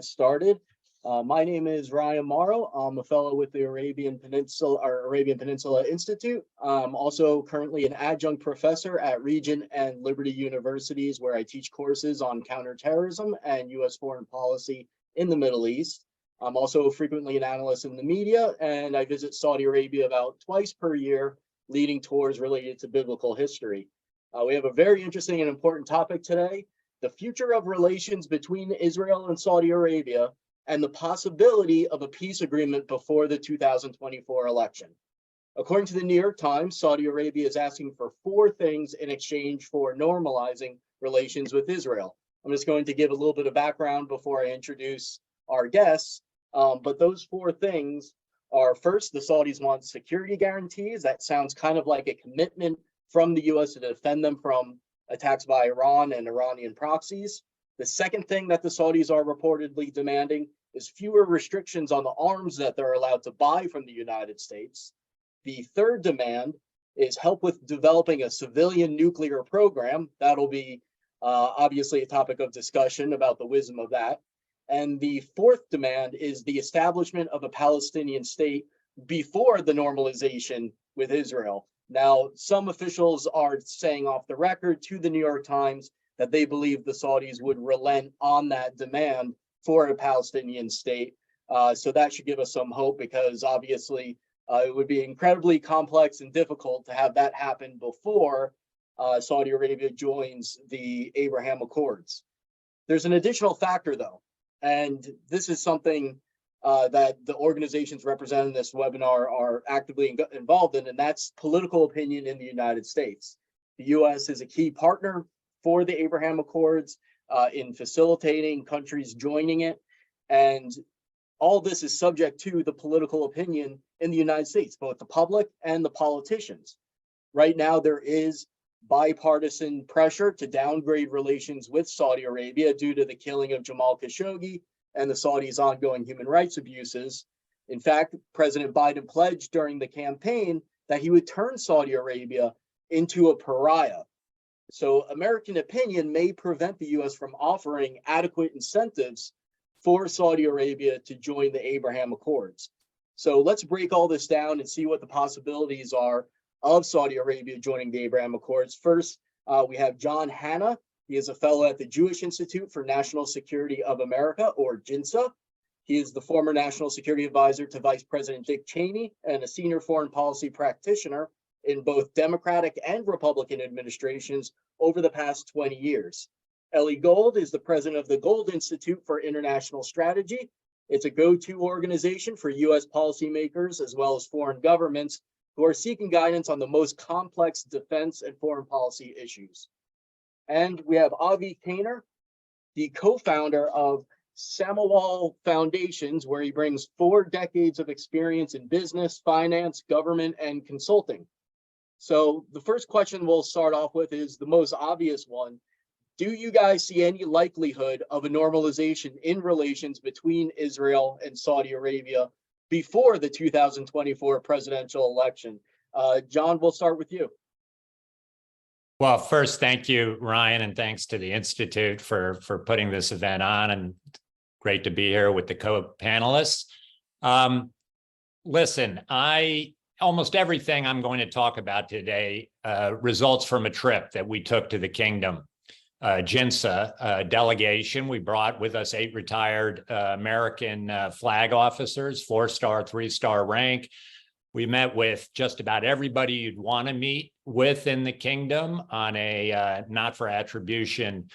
Started. My name is Ryan Morrow. I'm a fellow with the Arabian Peninsula Institute. I'm also currently an adjunct professor at Regent and Liberty Universities, where I teach courses on counterterrorism and U.S. foreign policy in the Middle East. I'm also frequently an analyst in the media, and I visit Saudi Arabia about twice per year, leading tours related to biblical history. We have a very interesting and important topic today: the future of relations between Israel and Saudi Arabia, and the possibility of a peace agreement before the 2024 election. According to the New York Times, Saudi Arabia is asking for 4 things in exchange for normalizing relations with Israel. I'm just going to give a little bit of background before I introduce our guests, but those 4 things are: first, the Saudis want security guarantees. That sounds kind of like a commitment from the U.S. to defend them from attacks by Iran and Iranian proxies. The second thing that the Saudis are reportedly demanding is fewer restrictions on the arms that they're allowed to buy from the United States. The third demand is help with developing a civilian nuclear program. That'll be obviously a topic of discussion about the wisdom of that. And the fourth demand is the establishment of a Palestinian state before the normalization with Israel. Now, some officials are saying off the record to the New York Times that they believe the Saudis would relent on that demand for a Palestinian state. So that should give us some hope, because obviously it would be incredibly complex and difficult to have that happen before Saudi Arabia joins the Abraham Accords. There's an additional factor, though, and this is something that the organizations represented in this webinar are actively involved in, and that's political opinion in the United States. The U.S. is a key partner for the Abraham Accords in facilitating countries joining it, and all this is subject to the political opinion in the United States, both the public and the politicians. Right now, there is bipartisan pressure to downgrade relations with Saudi Arabia due to the killing of Jamal Khashoggi and the Saudis' ongoing human rights abuses. In fact, President Biden pledged during the campaign that he would turn Saudi Arabia into a pariah. So American opinion may prevent the U.S. from offering adequate incentives for Saudi Arabia to join the Abraham Accords. So let's break all this down and see what the possibilities are of Saudi Arabia joining the Abraham Accords. First, we have John Hanna. He is a fellow at the Jewish Institute for National Security of America, or JINSA. He is the former National Security Advisor to Vice President Dick Cheney and a senior foreign policy practitioner in both Democratic and Republican administrations over the past 20 years. Eli Gold is the president of the Gold Institute for International Strategy. It's a go-to organization for U.S. policymakers as well as foreign governments who are seeking guidance on the most complex defense and foreign policy issues. And we have Avi Kainer, the co-founder of Samawal Foundations, where he brings 4 decades of experience in business, finance, government, and consulting. So the first question we'll start off with is the most obvious one. Do you guys see any likelihood of a normalization in relations between Israel and Saudi Arabia before the 2024 presidential election? John, we'll start with you. Well, first, thank you, Ryan, and thanks to the Institute for putting this event on, and great to be here with the co-panelists. Listen, almost everything I'm going to talk about today results from a trip that we took to the kingdom. JINSA delegation. We brought with us 8 retired American flag officers, 4-star, 3-star rank. We met with just about everybody you'd want to meet with in the kingdom on a not for attribution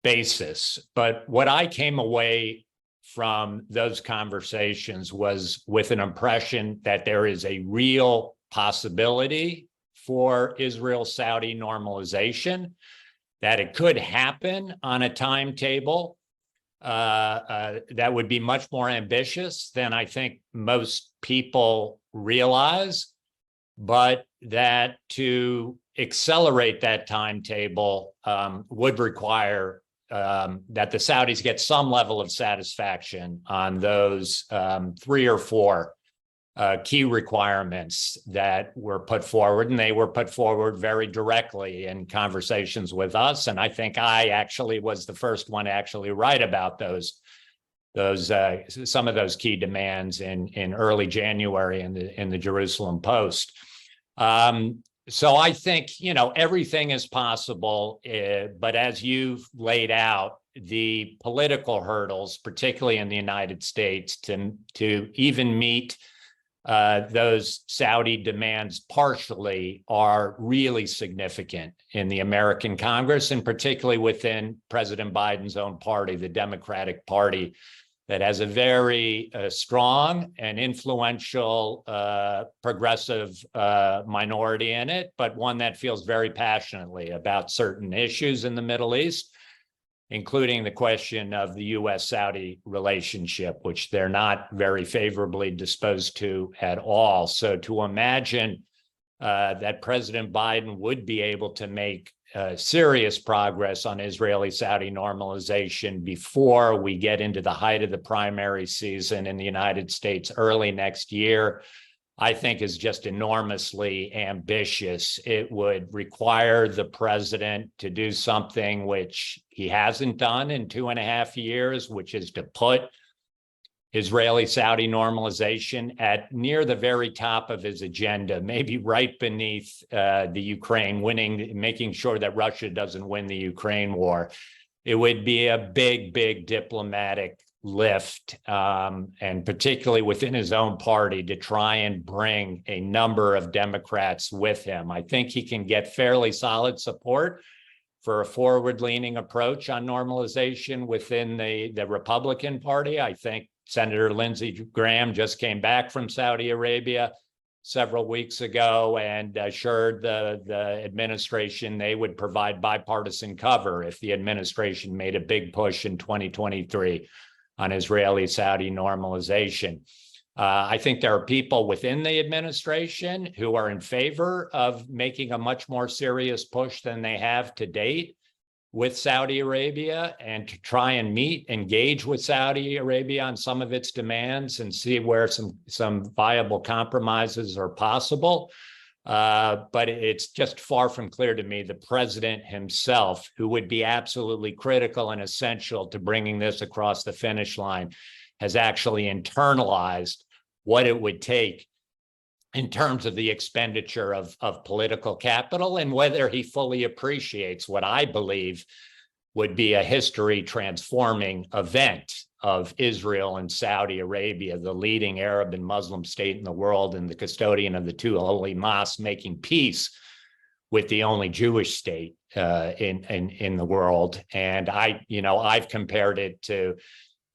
basis. But what I came away from those conversations was with an impression that there is a real possibility for Israel-Saudi normalization, that it could happen on a timetable that would be much more ambitious than I think most people realize, but that to accelerate that timetable would require that the Saudis get some level of satisfaction on those 3 or 4 key requirements that were put forward, and they were put forward very directly in conversations with us. And I think I actually was the first one to actually write about those some of those key demands in early January in the Jerusalem Post. So I think, everything is possible, but as you've laid out, the political hurdles, particularly in the United States, to even meet those Saudi demands partially are really significant in the American Congress, and particularly within President Biden's own party, the Democratic Party, that has a very strong and influential progressive minority in it, but one that feels very passionately about certain issues in the Middle East, including the question of the U.S.-Saudi relationship, which they're not very favorably disposed to at all. So to imagine that President Biden would be able to make serious progress on Israeli-Saudi normalization before we get into the height of the primary season in the United States early next year, I think is just enormously ambitious. It would require the president to do something which he hasn't done in 2.5 years, which is to put Israeli-Saudi normalization at near the very top of his agenda, maybe right beneath the Ukraine making sure that Russia doesn't win the Ukraine war. It would be a big, big diplomatic lift, and particularly within his own party, to try and bring a number of Democrats with him. I think he can get fairly solid support for a forward-leaning approach on normalization within the Republican Party. I think Senator Lindsey Graham just came back from Saudi Arabia several weeks ago and assured the administration they would provide bipartisan cover if the administration made a big push in 2023 on Israeli-Saudi normalization. I think there are people within the administration who are in favor of making a much more serious push than they have to date with Saudi Arabia, and to try and engage with Saudi Arabia on some of its demands and see where some viable compromises are possible. But it's just far from clear to me the president himself, who would be absolutely critical and essential to bringing this across the finish line, has actually internalized what it would take in terms of the expenditure of political capital, and whether he fully appreciates what I believe would be a history transforming event of Israel and Saudi Arabia, the leading Arab and Muslim state in the world and the custodian of the two holy mosques, making peace with the only Jewish state in the world. And I've compared it to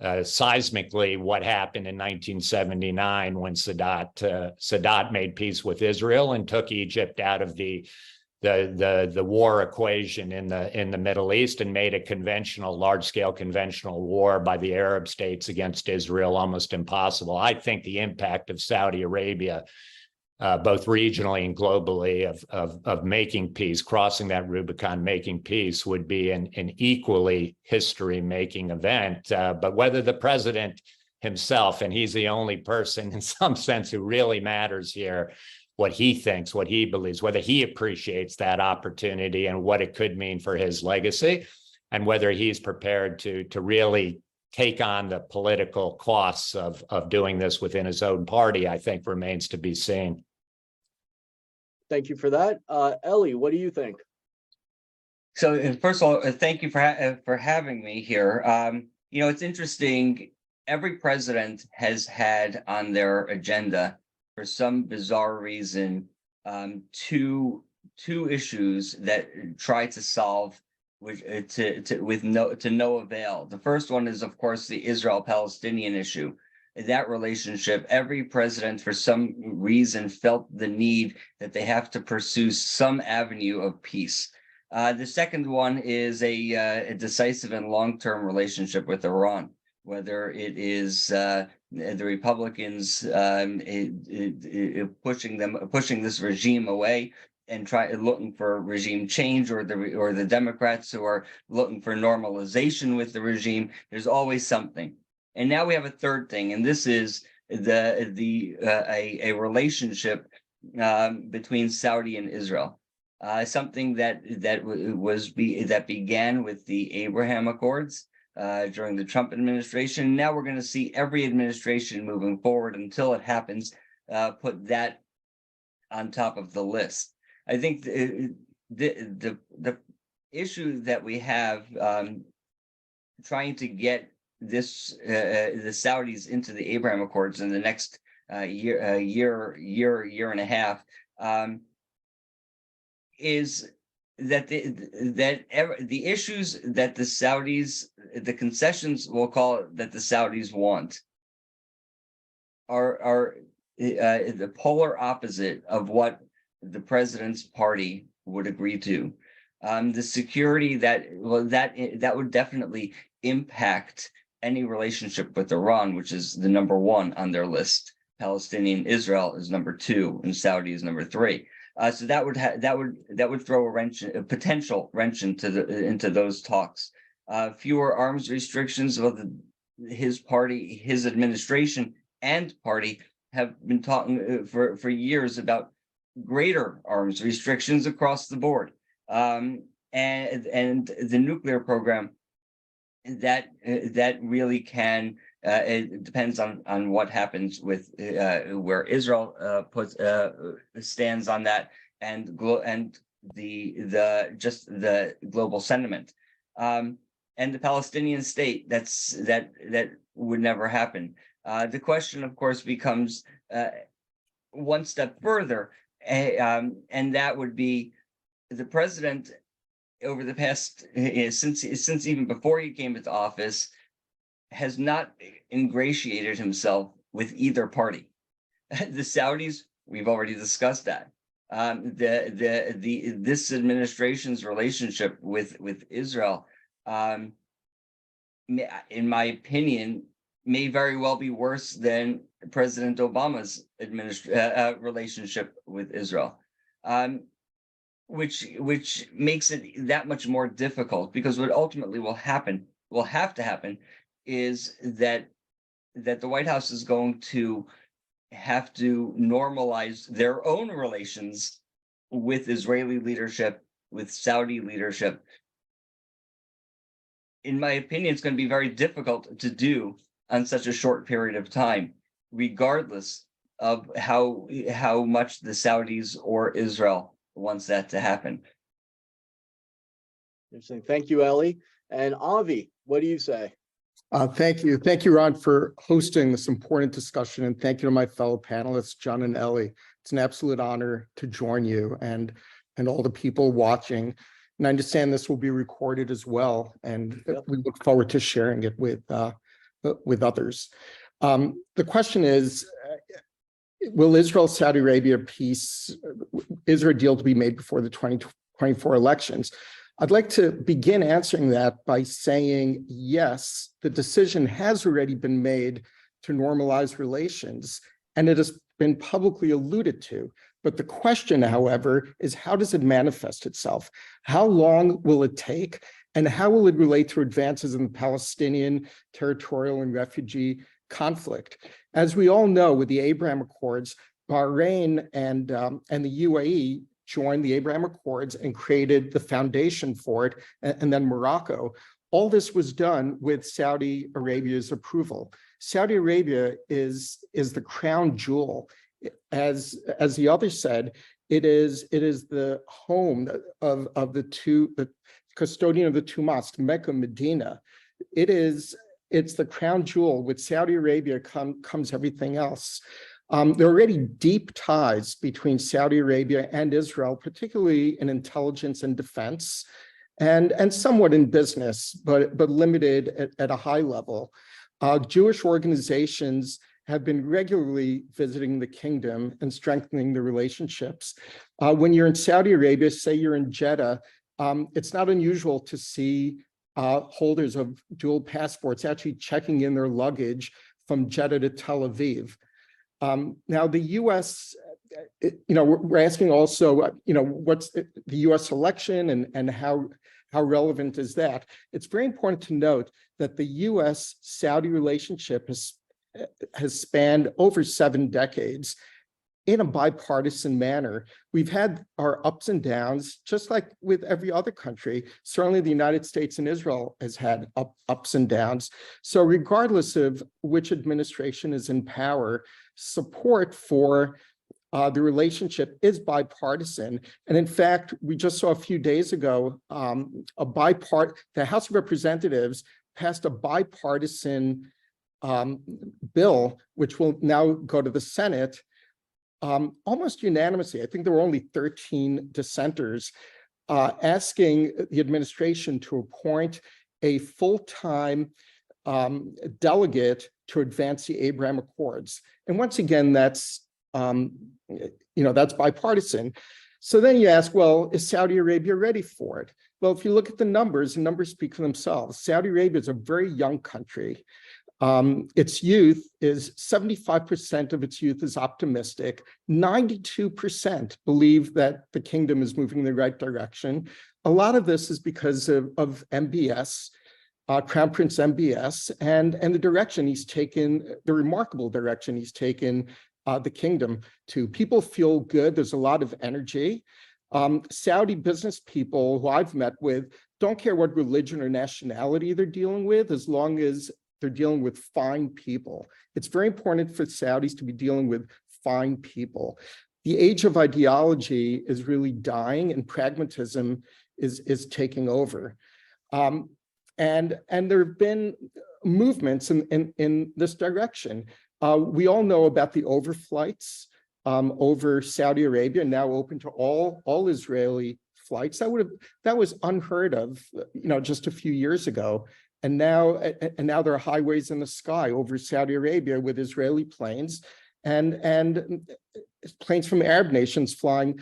seismically what happened in 1979 when Sadat made peace with Israel and took Egypt out of the war equation in the Middle East and made a large-scale conventional war by the Arab states against Israel almost impossible. I think the impact of Saudi Arabia, both regionally and globally, of making peace, crossing that Rubicon, making peace, would be an equally history-making event. But whether the president himself, and he's the only person in some sense who really matters here, what he thinks, what he believes, whether he appreciates that opportunity and what it could mean for his legacy, and whether he's prepared to really take on the political costs of doing this within his own party, I think remains to be seen. Thank you for that. Eli, what do you think? So first of all, thank you for having me here. It's interesting. Every president has had on their agenda, for some bizarre reason, two issues that try to solve with no avail. The first one is, of course, the Israel-Palestinian issue. That relationship, every president for some reason felt the need that they have to pursue some avenue of peace. The second one is a decisive and long-term relationship with Iran, whether it is the Republicans pushing this regime away and looking for regime change, or the Democrats who are looking for normalization with the regime. There's always something. And now we have a third thing, and this is a relationship between Saudi and Israel, something that began with the Abraham Accords, during the Trump administration. Now we're going to see every administration moving forward until it happens, put that on top of the list. I think the issue that we have trying to get this the Saudis into the Abraham Accords in the next year and a half is that the issues that the Saudis, the concessions, we'll call it, that the Saudis want are the polar opposite of what the president's party would agree to. The security that would definitely impact any relationship with Iran, which is the number one on their list. Palestinian Israel is number two, and Saudi is number three. So that would throw a potential wrench into those talks. Fewer arms restrictions. Well, his party, his administration, and party have been talking for years about greater arms restrictions across the board, and the nuclear program that really can. It depends on what happens with where Israel stands on that, and the global sentiment, and the Palestinian state. That would never happen. The question, of course, becomes one step further, and that would be the president over the past since even before he came into office has not ingratiated himself with either party. The Saudis, we've already discussed that. This administration's relationship with Israel, in my opinion, may very well be worse than President Obama's relationship with Israel, which makes it that much more difficult, because what ultimately will have to happen is that the White House is going to have to normalize their own relations with Israeli leadership, with Saudi leadership. In my opinion, it's going to be very difficult to do on such a short period of time, regardless of how much the Saudis or Israel wants that to happen. Interesting. Thank you, Eli. And Avi, what do you say? Thank you, Ron, for hosting this important discussion, and thank you to my fellow panelists, John and Eli. It's an absolute honor to join you and all the people watching. And I understand this will be recorded as well, and we look forward to sharing it with others. The question is, will Israel-Saudi Arabia peace, is there a deal to be made before the 2024 elections? I'd like to begin answering that by saying, yes, the decision has already been made to normalize relations, and it has been publicly alluded to. But the question, however, is how does it manifest itself? How long will it take? And how will it relate to advances in the Palestinian territorial and refugee conflict? As we all know, with the Abraham Accords, Bahrain and the UAE joined the Abraham Accords and created the foundation for it, and then Morocco. All this was done with Saudi Arabia's approval. Saudi Arabia is the crown jewel. As the other said, it is the home of the custodian of the two mosques, Mecca, Medina. It's the crown jewel. With Saudi Arabia comes everything else. There are already deep ties between Saudi Arabia and Israel, particularly in intelligence and defense, and somewhat in business, but limited at a high level. Jewish organizations have been regularly visiting the kingdom and strengthening the relationships. When you're in Saudi Arabia, say you're in Jeddah, it's not unusual to see holders of dual passports actually checking in their luggage from Jeddah to Tel Aviv. Now, the U.S., we're asking also, what's the U.S. election and how relevant is that? It's very important to note that the U.S.-Saudi relationship has spanned over 7 decades. in a bipartisan manner. We've had our ups and downs, just like with every other country. Certainly the United States and Israel has had ups and downs. So regardless of which administration is in power, support for the relationship is bipartisan. And in fact, we just saw a few days ago, the House of Representatives passed a bipartisan bill, which will now go to the Senate, almost unanimously. I think there were only 13 dissenters, asking the administration to appoint a full-time delegate to advance the Abraham Accords. And once again, that's bipartisan. So then you ask, well, is Saudi Arabia ready for it? Well, if you look at the numbers speak for themselves. Saudi Arabia is a very young country. Its youth is 75% of its youth is optimistic. 92% believe that the kingdom is moving in the right direction. A lot of this is because of MBS, Crown Prince MBS, and the direction he's taken, the remarkable direction he's taken the kingdom to. People feel good. There's a lot of energy. Saudi business people who I've met with don't care what religion or nationality they're dealing with, as long as they're dealing with fine people. It's very important for Saudis to be dealing with fine people. The age of ideology is really dying, and pragmatism is taking over. And there have been movements in this direction. We all know about the overflights over Saudi Arabia, now open to all Israeli flights. That was unheard of, just a few years ago. And now there are highways in the sky over Saudi Arabia with Israeli planes and planes from Arab nations flying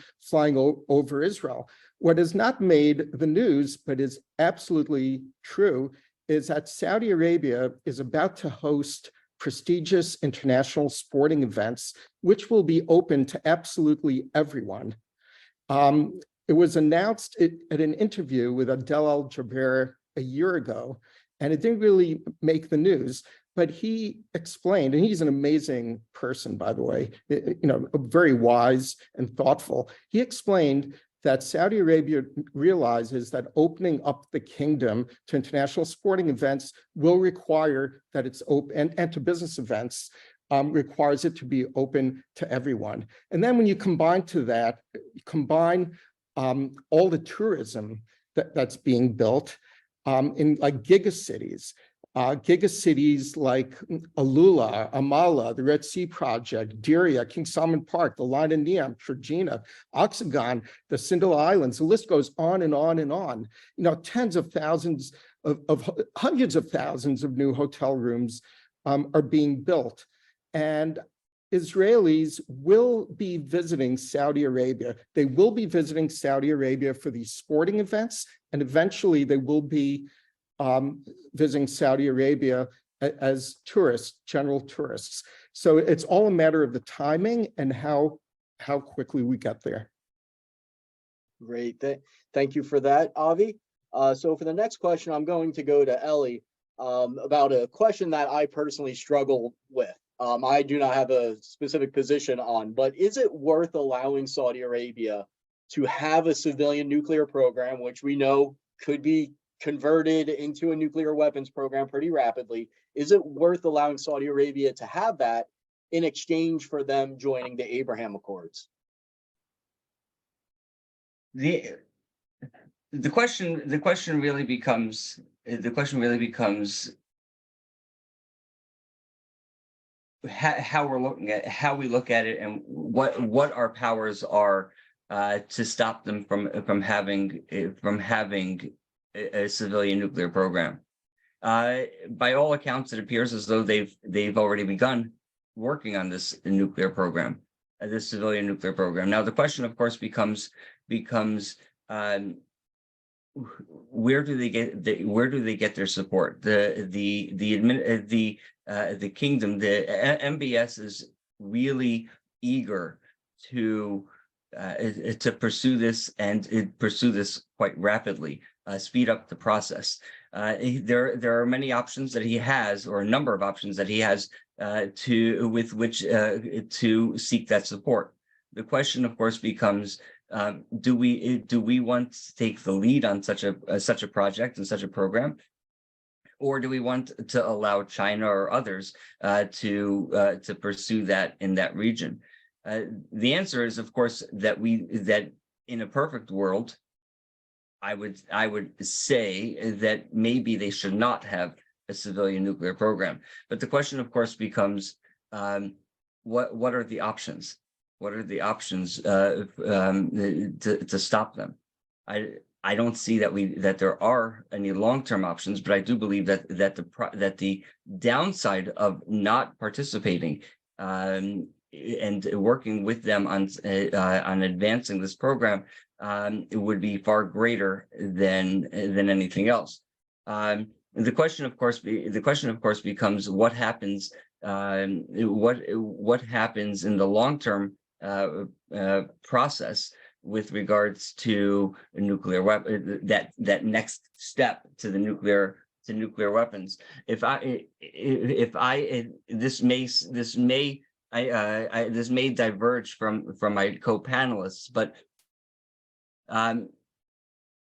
over Israel. What has not made the news, but is absolutely true, is that Saudi Arabia is about to host prestigious international sporting events, which will be open to absolutely everyone. It was announced at an interview with Adel Al-Jaber a year ago, and it didn't really make the news, but he explained, and he's an amazing person, by the way, very wise and thoughtful. He explained that Saudi Arabia realizes that opening up the kingdom to international sporting events will require that it's open, and to business events, requires it to be open to everyone. And then when you combine all the tourism that's being built in like gigacities like Alula, Amala, the Red Sea Project, Diriyah, King Salman Park, the Line of Neom, Trojena, Oxagon, the Sindel Islands, the list goes on and on and on. Tens of thousands of hundreds of thousands of new hotel rooms are being built. And Israelis will be visiting Saudi Arabia. They will be visiting Saudi Arabia for these sporting events, and eventually they will be visiting Saudi Arabia as tourists, general tourists. So it's all a matter of the timing and how quickly we get there. Great. Thank you for that, Avi. So for the next question, I'm going to go to Eli about a question that I personally struggle with. I do not have a specific position on, but is it worth allowing Saudi Arabia to have a civilian nuclear program, which we know could be converted into a nuclear weapons program pretty rapidly? Is it worth allowing Saudi Arabia to have that in exchange for them joining the Abraham Accords? The question really becomes how we look at it, and what our powers are to stop them from having a civilian nuclear program. By all accounts, it appears as though they've already begun working on this nuclear program, this civilian nuclear program. Now, the question, of course, becomes where do they get their support? The kingdom, the MBS is really eager to pursue this, and pursue this quite rapidly, speed up the process. There are many options that he has, or a number of options that he has to seek that support. The question, of course, becomes, do we want to take the lead on such a project and such a program? Or do we want to allow China or others to pursue that in that region? The answer is, of course, that in a perfect world, I would say that maybe they should not have a civilian nuclear program. But the question, of course, becomes, what are the options? What are the options to stop them? I don't see that there are any long-term options, but I do believe that the downside of not participating and working with them on advancing this program it would be far greater than anything else. The question, of course, becomes what happens. What happens in the long-term process with regards to a nuclear weapon, that next step to the nuclear weapons. This may diverge from my co-panelists, but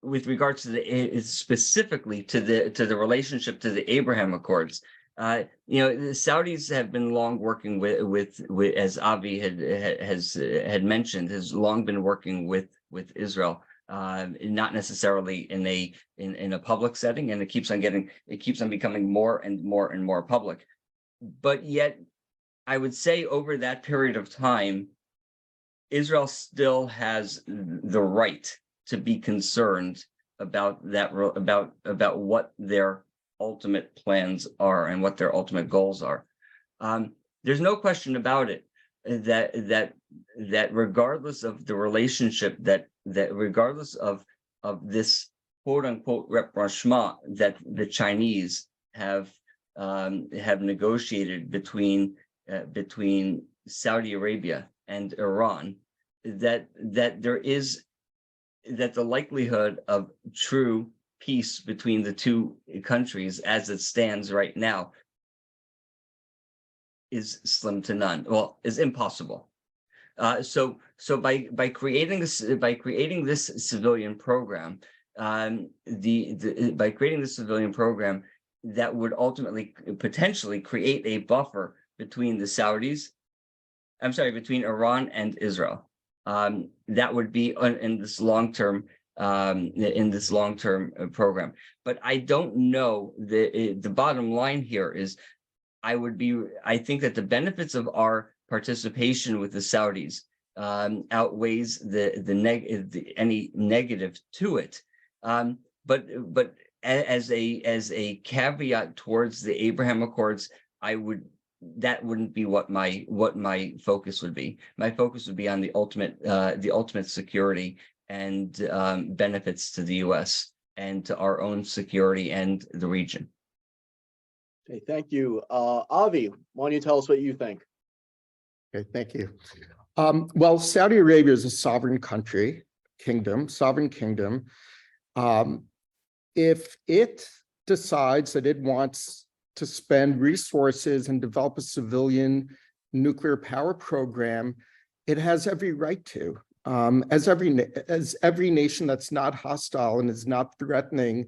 with regards to specifically to the relationship to the Abraham Accords, the Saudis have been long working with as Avi had mentioned, has long been working with Israel, not necessarily in a public setting, and it keeps on becoming more and more public. But yet, I would say over that period of time, Israel still has the right to be concerned about what their ultimate plans are and what their ultimate goals are. There's no question about it that regardless of the relationship, that regardless of this quote unquote rapprochement that the Chinese have negotiated between Saudi Arabia and Iran, that the likelihood of true peace between the two countries as it stands right now is slim to none. Well, is impossible. So by creating this civilian program, that would ultimately potentially create a buffer between between Iran and Israel. That would be in this long-term program. But I don't know, the bottom line here is I think that the benefits of our participation with the Saudis outweighs any negative to it. But as a caveat towards the Abraham Accords, that wouldn't be what my focus would be. My focus would be on the ultimate security and benefits to the U.S. and to our own security and the region. Okay, thank you. Avi, why don't you tell us what you think? Okay, thank you. Well, Saudi Arabia is a sovereign kingdom. If it decides that it wants to spend resources and develop a civilian nuclear power program, it has every right to. As every nation that's not hostile and is not threatening,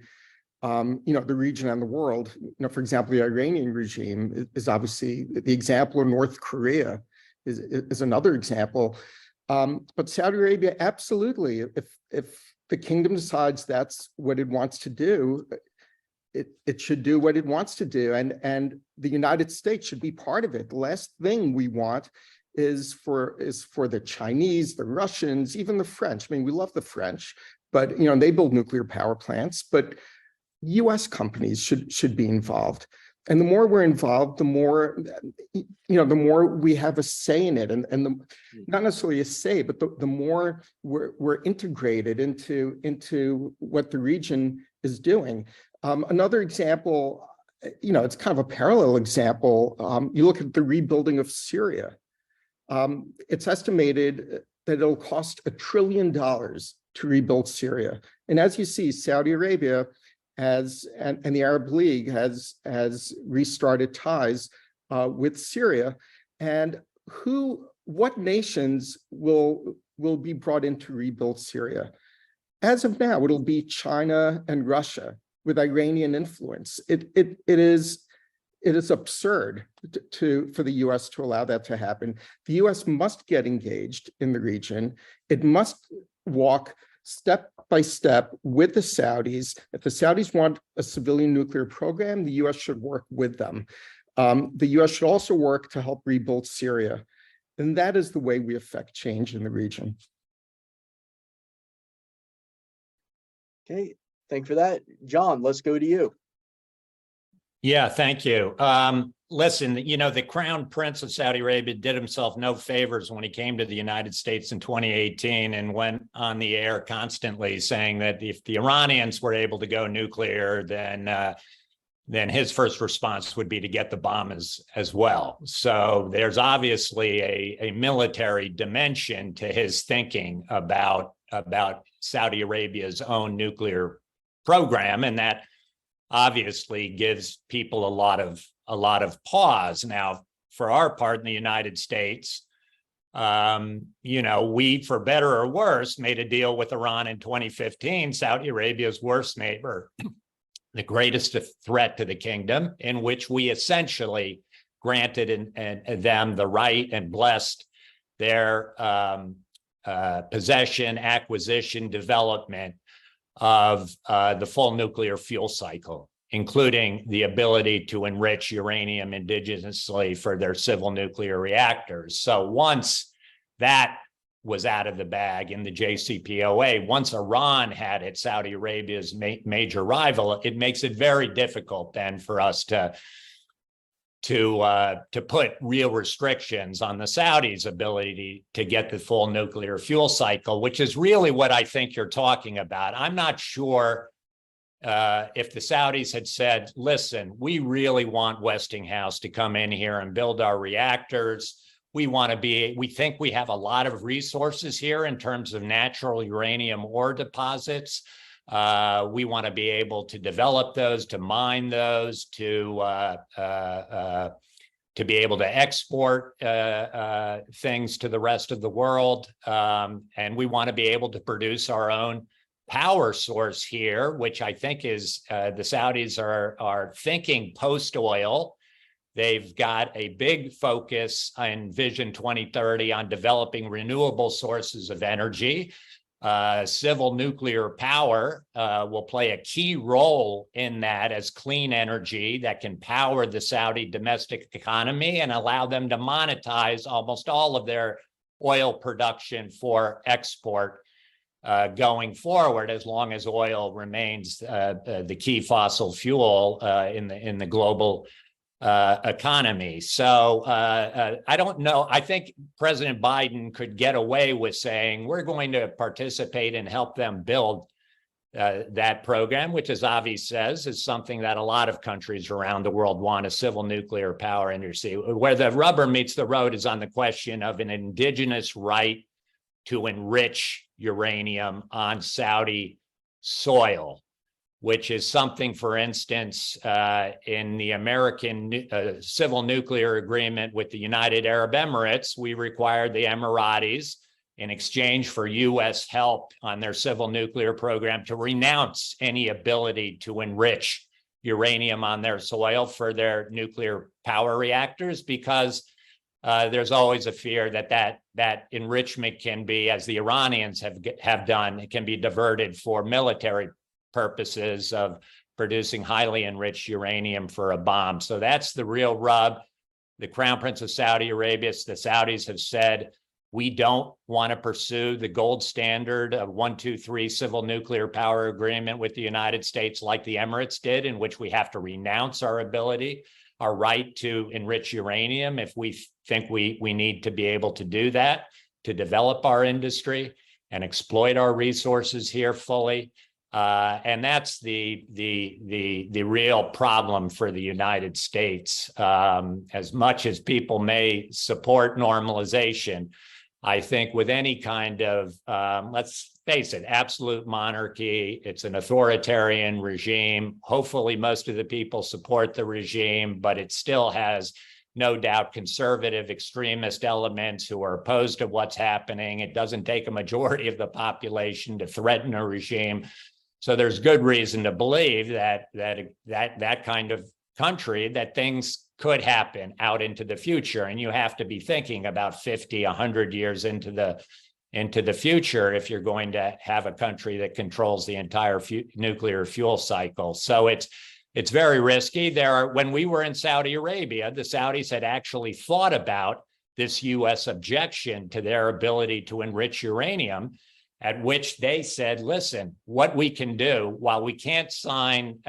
the region and the world. For example, the Iranian regime is obviously the example, of North Korea is another example. But Saudi Arabia, absolutely, if the kingdom decides that's what it wants to do, it should do what it wants to do, and the United States should be part of it. The last thing we want is for the Chinese, the Russians, even the French. I mean, we love the French, but they build nuclear power plants. But U.S. companies should be involved, and the more we're involved, the more the more we have a say in it, and not necessarily a say, but the more we're integrated into what the region is doing. Another example, it's kind of a parallel example. You look at the rebuilding of Syria. It's estimated that it'll cost $1 trillion to rebuild Syria. And as you see, Saudi Arabia and the Arab League has restarted ties with Syria. And who what nations will be brought in to rebuild Syria? As of now, it'll be China and Russia with Iranian influence. It is absurd for the US to allow that to happen. The US must get engaged in the region. It must walk step by step with the Saudis. If the Saudis want a civilian nuclear program, the US should work with them. The US should also work to help rebuild Syria. And that is the way we affect change in the region. Okay, thank you for that. John, let's go to you. Yeah, thank you. Listen, the Crown Prince of Saudi Arabia did himself no favors when he came to the United States in 2018 and went on the air constantly saying that if the Iranians were able to go nuclear, then his first response would be to get the bomb as well. So there's obviously a military dimension to his thinking about Saudi Arabia's own nuclear program, and that obviously gives people a lot of pause. Now, for our part in the United States, we, for better or worse, made a deal with Iran in 2015, Saudi Arabia's worst neighbor, the greatest threat to the kingdom, in which we essentially granted them the right and blessed their possession, acquisition, development of the full nuclear fuel cycle, including the ability to enrich uranium indigenously for their civil nuclear reactors. So once that was out of the bag in the JCPOA, once Iran had it, Saudi Arabia's major rival, it makes it very difficult then for us to put real restrictions on the Saudis' ability to get the full nuclear fuel cycle, which is really what I think you're talking about. I'm not sure if the Saudis had said, listen, we really want Westinghouse to come in here and build our reactors. We think we have a lot of resources here in terms of natural uranium ore deposits. We want to be able to develop those, to mine those, to be able to export things to the rest of the world. And we want to be able to produce our own power source here, which I think is the Saudis are thinking post-oil. They've got a big focus in Vision 2030 on developing renewable sources of energy. Civil nuclear power will play a key role in that as clean energy that can power the Saudi domestic economy and allow them to monetize almost all of their oil production for export going forward, as long as oil remains the key fossil fuel in the global economy. So I don't know. I think President Biden could get away with saying, we're going to participate and help them build that program, which, as Avi says, is something that a lot of countries around the world want, a civil nuclear power industry. Where the rubber meets the road is on the question of an indigenous right to enrich uranium on Saudi soil, which is something, for instance, in the American civil nuclear agreement with the United Arab Emirates, we required the Emiratis, in exchange for U.S. help on their civil nuclear program, to renounce any ability to enrich uranium on their soil for their nuclear power reactors, because there's always a fear that enrichment can be, as the Iranians have done, it can be diverted for military purposes of producing highly enriched uranium for a bomb. So that's the real rub. The Crown Prince of Saudi Arabia, the Saudis have said, we don't want to pursue the gold standard of 1, 2, 3 civil nuclear power agreement with the United States like the Emirates did, in which we have to renounce our right to enrich uranium if we think we need to be able to do that, to develop our industry and exploit our resources here fully. And that's the real problem for the United States. As much as people may support normalization, I think with any kind of, let's face it, absolute monarchy, it's an authoritarian regime. Hopefully most of the people support the regime, but it still has no doubt conservative extremist elements who are opposed to what's happening. It doesn't take a majority of the population to threaten a regime. So there's good reason to believe that kind of country, that things could happen out into the future. And you have to be thinking about 50, 100 years into the future if you're going to have a country that controls the entire nuclear fuel cycle. So it's very risky. When we were in Saudi Arabia, the Saudis had actually thought about this US objection to their ability to enrich uranium, at which they said, listen, what we can do, while we can't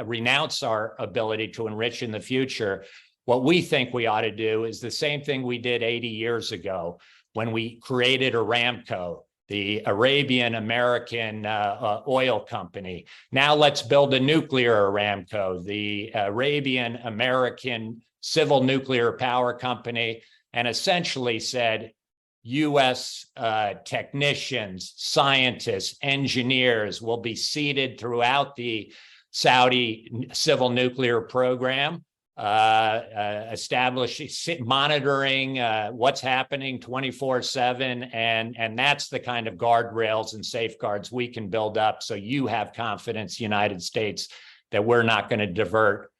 renounce our ability to enrich in the future, what we think we ought to do is the same thing we did 80 years ago when we created Aramco, the Arabian American oil company. Now let's build a nuclear Aramco, the Arabian American civil nuclear power company, and essentially said, US technicians, scientists, engineers will be seated throughout the Saudi civil nuclear program, monitoring what's happening 24/7. And that's the kind of guardrails and safeguards we can build up. So you have confidence, United States, that we're not going to divert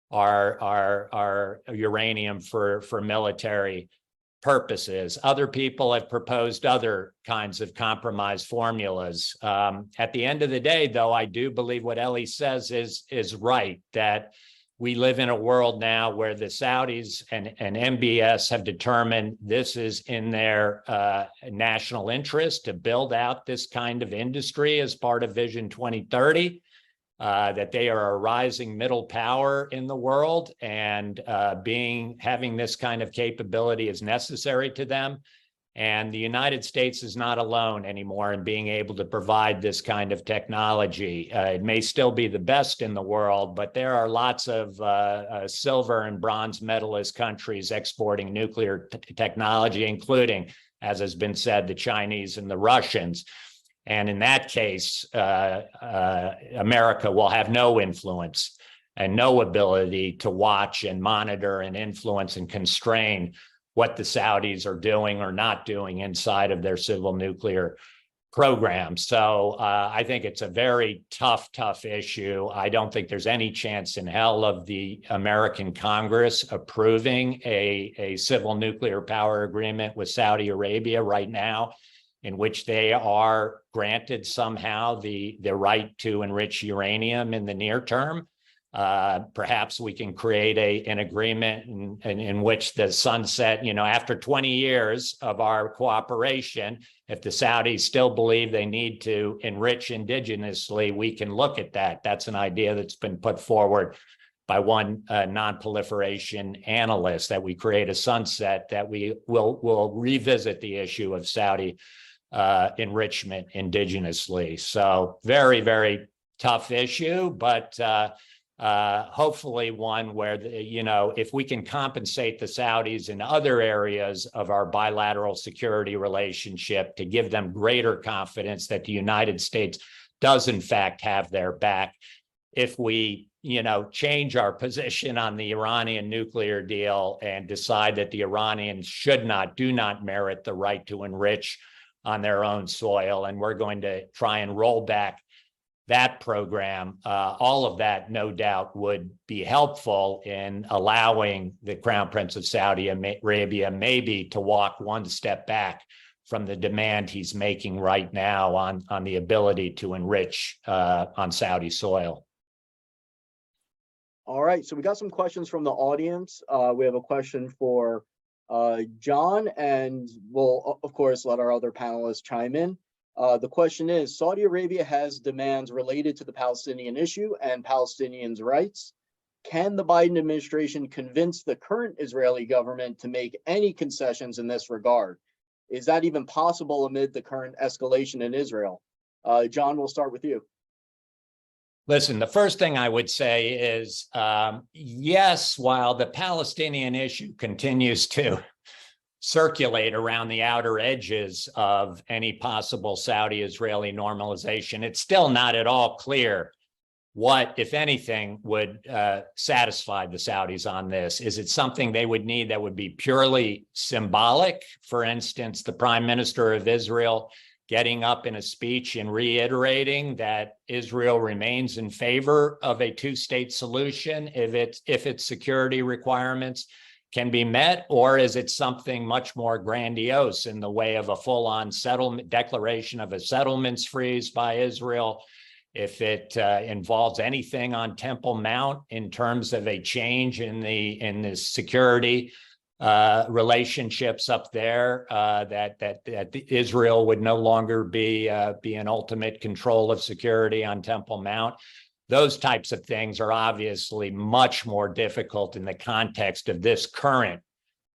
our uranium for military purposes. Other people have proposed other kinds of compromise formulas. At the end of the day, though, I do believe what Eli says is right, that we live in a world now where the Saudis and MBS have determined this is in their national interest to build out this kind of industry as part of Vision 2030. That they are a rising middle power in the world, and having this kind of capability is necessary to them. And the United States is not alone anymore in being able to provide this kind of technology. It may still be the best in the world, but there are lots of silver and bronze medalist countries exporting nuclear technology, including, as has been said, the Chinese and the Russians. And in that case, America will have no influence and no ability to watch and monitor and influence and constrain what the Saudis are doing or not doing inside of their civil nuclear program. So I think it's a very tough issue. I don't think there's any chance in hell of the American Congress approving a civil nuclear power agreement with Saudi Arabia right now, in which they are granted somehow the right to enrich uranium in the near term. Perhaps we can create an agreement in which the sunset, after 20 years of our cooperation, if the Saudis still believe they need to enrich indigenously, we can look at that. That's an idea that's been put forward by one non-proliferation analyst, that we create a sunset, that we will revisit the issue of Saudi enrichment indigenously. So very, very tough issue, but hopefully one where, if we can compensate the Saudis in other areas of our bilateral security relationship to give them greater confidence that the United States does in fact have their back. If we, change our position on the Iranian nuclear deal and decide that the Iranians do not merit the right to enrich on their own soil, and we're going to try and roll back that program, all of that, no doubt, would be helpful in allowing the Crown Prince of Saudi Arabia maybe to walk one step back from the demand he's making right now on the ability to enrich on Saudi soil. All right, so we got some questions from the audience. We have a question for John, and we'll, of course, let our other panelists chime in. The question is, Saudi Arabia has demands related to the Palestinian issue and Palestinians' rights. Can the Biden administration convince the current Israeli government to make any concessions in this regard? Is that even possible amid the current escalation in Israel? John, we'll start with you. Listen, the first thing I would say is, yes, while the Palestinian issue continues to circulate around the outer edges of any possible Saudi-Israeli normalization, it's still not at all clear what, if anything, would satisfy the Saudis on this? Is it something they would need that would be purely symbolic? For instance, the Prime Minister of Israel getting up in a speech and reiterating that Israel remains in favor of a two-state solution if its security requirements can be met? Or is it something much more grandiose in the way of a full-on settlement declaration of a settlements freeze by Israel? If it involves anything on Temple Mount in terms of a change in the security relationships up there, that Israel would no longer be in ultimate control of security on Temple Mount. Those types of things are obviously much more difficult in the context of this current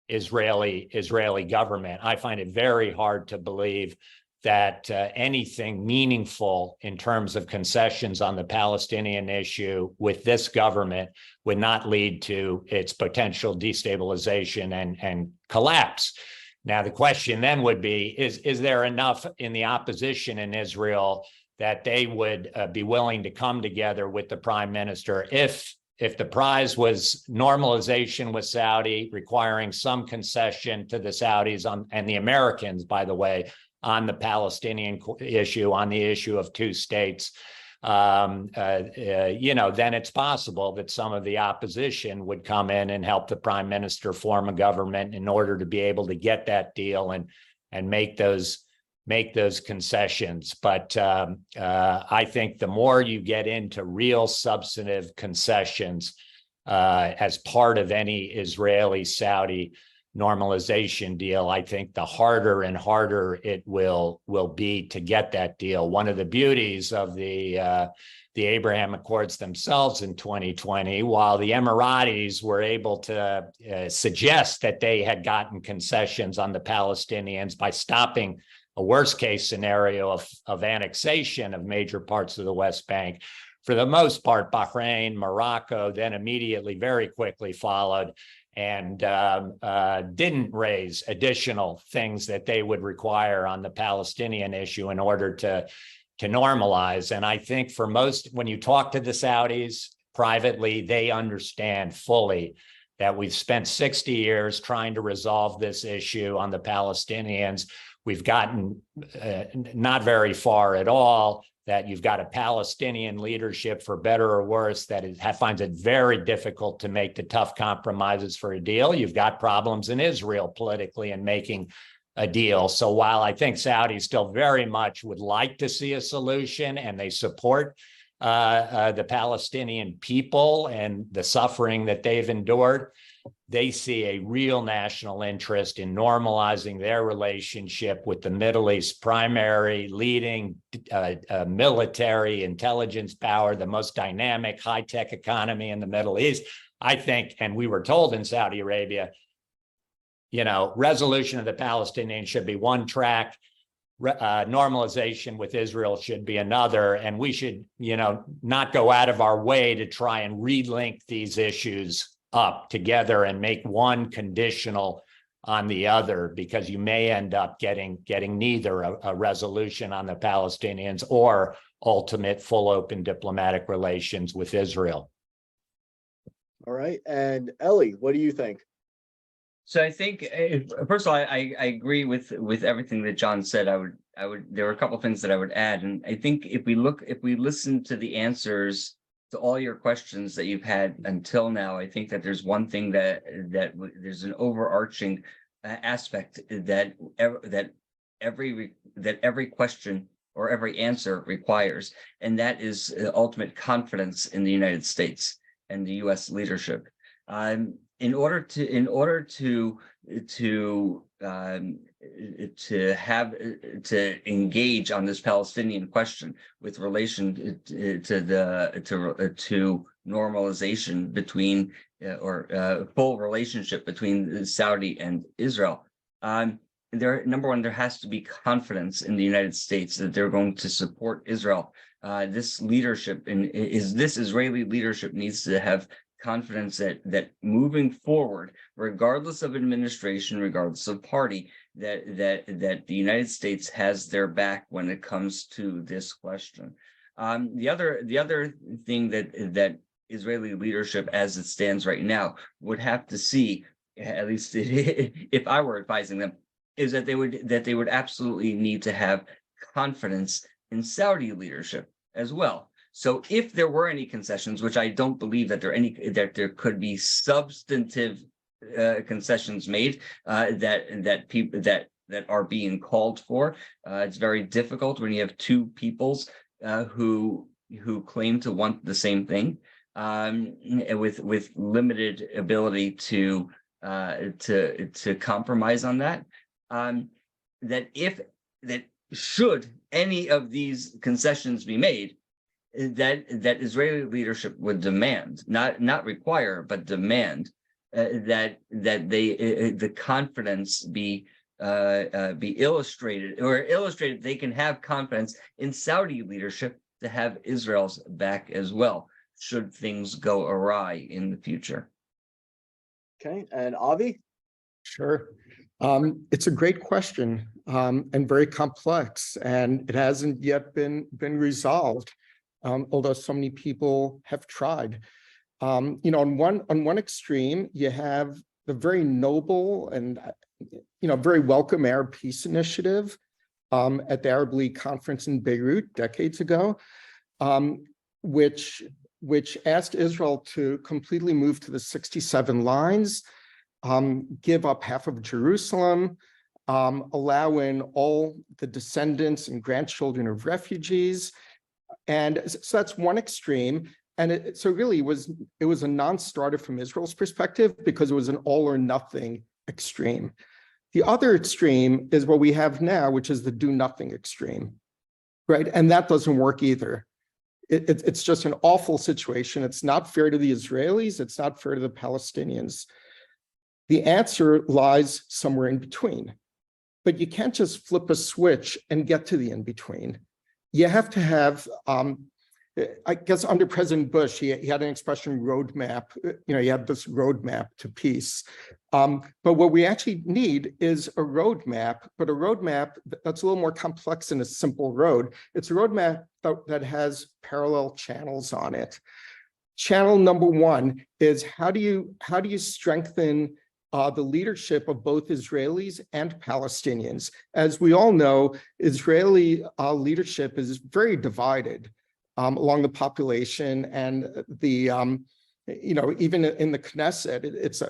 Israeli government. I find it very hard to believe that anything meaningful in terms of concessions on the Palestinian issue with this government would not lead to its potential destabilization and collapse. Now, the question then would be, is there enough in the opposition in Israel that they would be willing to come together with the prime minister if the prize was normalization with Saudi, requiring some concession to the Saudis and the Americans, by the way, on the Palestinian issue, on the issue of two states, then it's possible that some of the opposition would come in and help the prime minister form a government in order to be able to get that deal and make those concessions. But I think the more you get into real substantive concessions as part of any Israeli-Saudi normalization deal, I think the harder and harder it will be to get that deal. One of the beauties of the Abraham Accords themselves in 2020, while the Emiratis were able to suggest that they had gotten concessions on the Palestinians by stopping a worst case scenario of annexation of major parts of the West Bank, for the most part, Bahrain, Morocco, then immediately, very quickly followed and didn't raise additional things that they would require on the Palestinian issue in order to normalize. And I think for most, when you talk to the Saudis privately, they understand fully that we've spent 60 years trying to resolve this issue on the Palestinians. We've gotten not very far at all, that you've got a Palestinian leadership, for better or worse, that finds it very difficult to make the tough compromises for a deal. You've got problems in Israel politically in making a deal. So while I think Saudis still very much would like to see a solution and they support the Palestinian people and the suffering that they've endured, they see a real national interest in normalizing their relationship with the Middle East primary leading military intelligence power, the most dynamic high-tech economy in the Middle East. I think, and we were told in Saudi Arabia, resolution of the Palestinians should be one track, normalization with Israel should be another, and we should, not go out of our way to try and relink these issues up together and make one conditional on the other, because you may end up getting neither a resolution on the Palestinians or ultimate full open diplomatic relations with Israel. All right. And Eli, what do you think? So I think, first of all, I agree with everything that John said. There were a couple of things that I would add. And I think if we listen to the answers to all your questions that you've had until now, I think that there's one thing that there's an overarching aspect that every question or every answer requires, and that is ultimate confidence in the United States and the U.S. leadership. In order to engage on this Palestinian question with relation to normalization between or full relationship between Saudi and Israel, number one, there has to be confidence in the United States that they're going to support Israel. This leadership this Israeli leadership needs to have confidence that moving forward, regardless of administration, regardless of party, that the United States has their back when it comes to this question. The other thing that Israeli leadership, as it stands right now, would have to see, at least if I were advising them, is that they would absolutely need to have confidence in Saudi leadership as well. So if there were any concessions, which I don't believe that there could be substantive concessions made that are being called for, it's very difficult when you have two peoples who claim to want the same thing, with limited ability to compromise on that. That should any of these concessions be made, that Israeli leadership would demand, not require, but demand that the confidence be illustrated. They can have confidence in Saudi leadership to have Israel's back as well, should things go awry in the future. Okay, and Avi? Sure. It's a great question, and very complex, and it hasn't yet been resolved, although so many people have tried. On one extreme, you have the very noble and very welcome Arab Peace Initiative at the Arab League conference in Beirut decades ago, which asked Israel to completely move to the 67 lines, give up half of Jerusalem, allow in all the descendants and grandchildren of refugees. And so that's one extreme. And so really it was a non-starter from Israel's perspective, because it was an all or nothing extreme. The other extreme is what we have now, which is the do nothing extreme, right? And that doesn't work either. It's just an awful situation. It's not fair to the Israelis. It's not fair to the Palestinians. The answer lies somewhere in between, but you can't just flip a switch and get to the in between. You have to have, I guess under President Bush, he had an expression roadmap, you have this roadmap to peace. But what we actually need is a roadmap, but a roadmap that's a little more complex than a simple road. It's a roadmap that has parallel channels on it. Channel number one is how do you strengthen the leadership of both Israelis and Palestinians? As we all know, Israeli leadership is very divided along the population, and the even in the Knesset, it's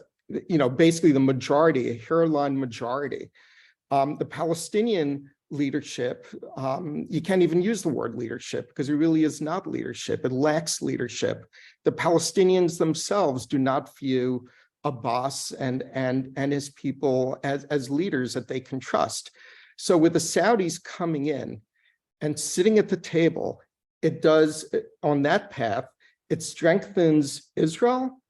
basically the majority, a hairline majority. The Palestinian leadership, you can't even use the word leadership, because it really is not leadership. It lacks leadership. The Palestinians themselves do not view Abbas and his people as leaders that they can trust. So with the Saudis coming in and sitting at the table, it does, on that path, it strengthens Israel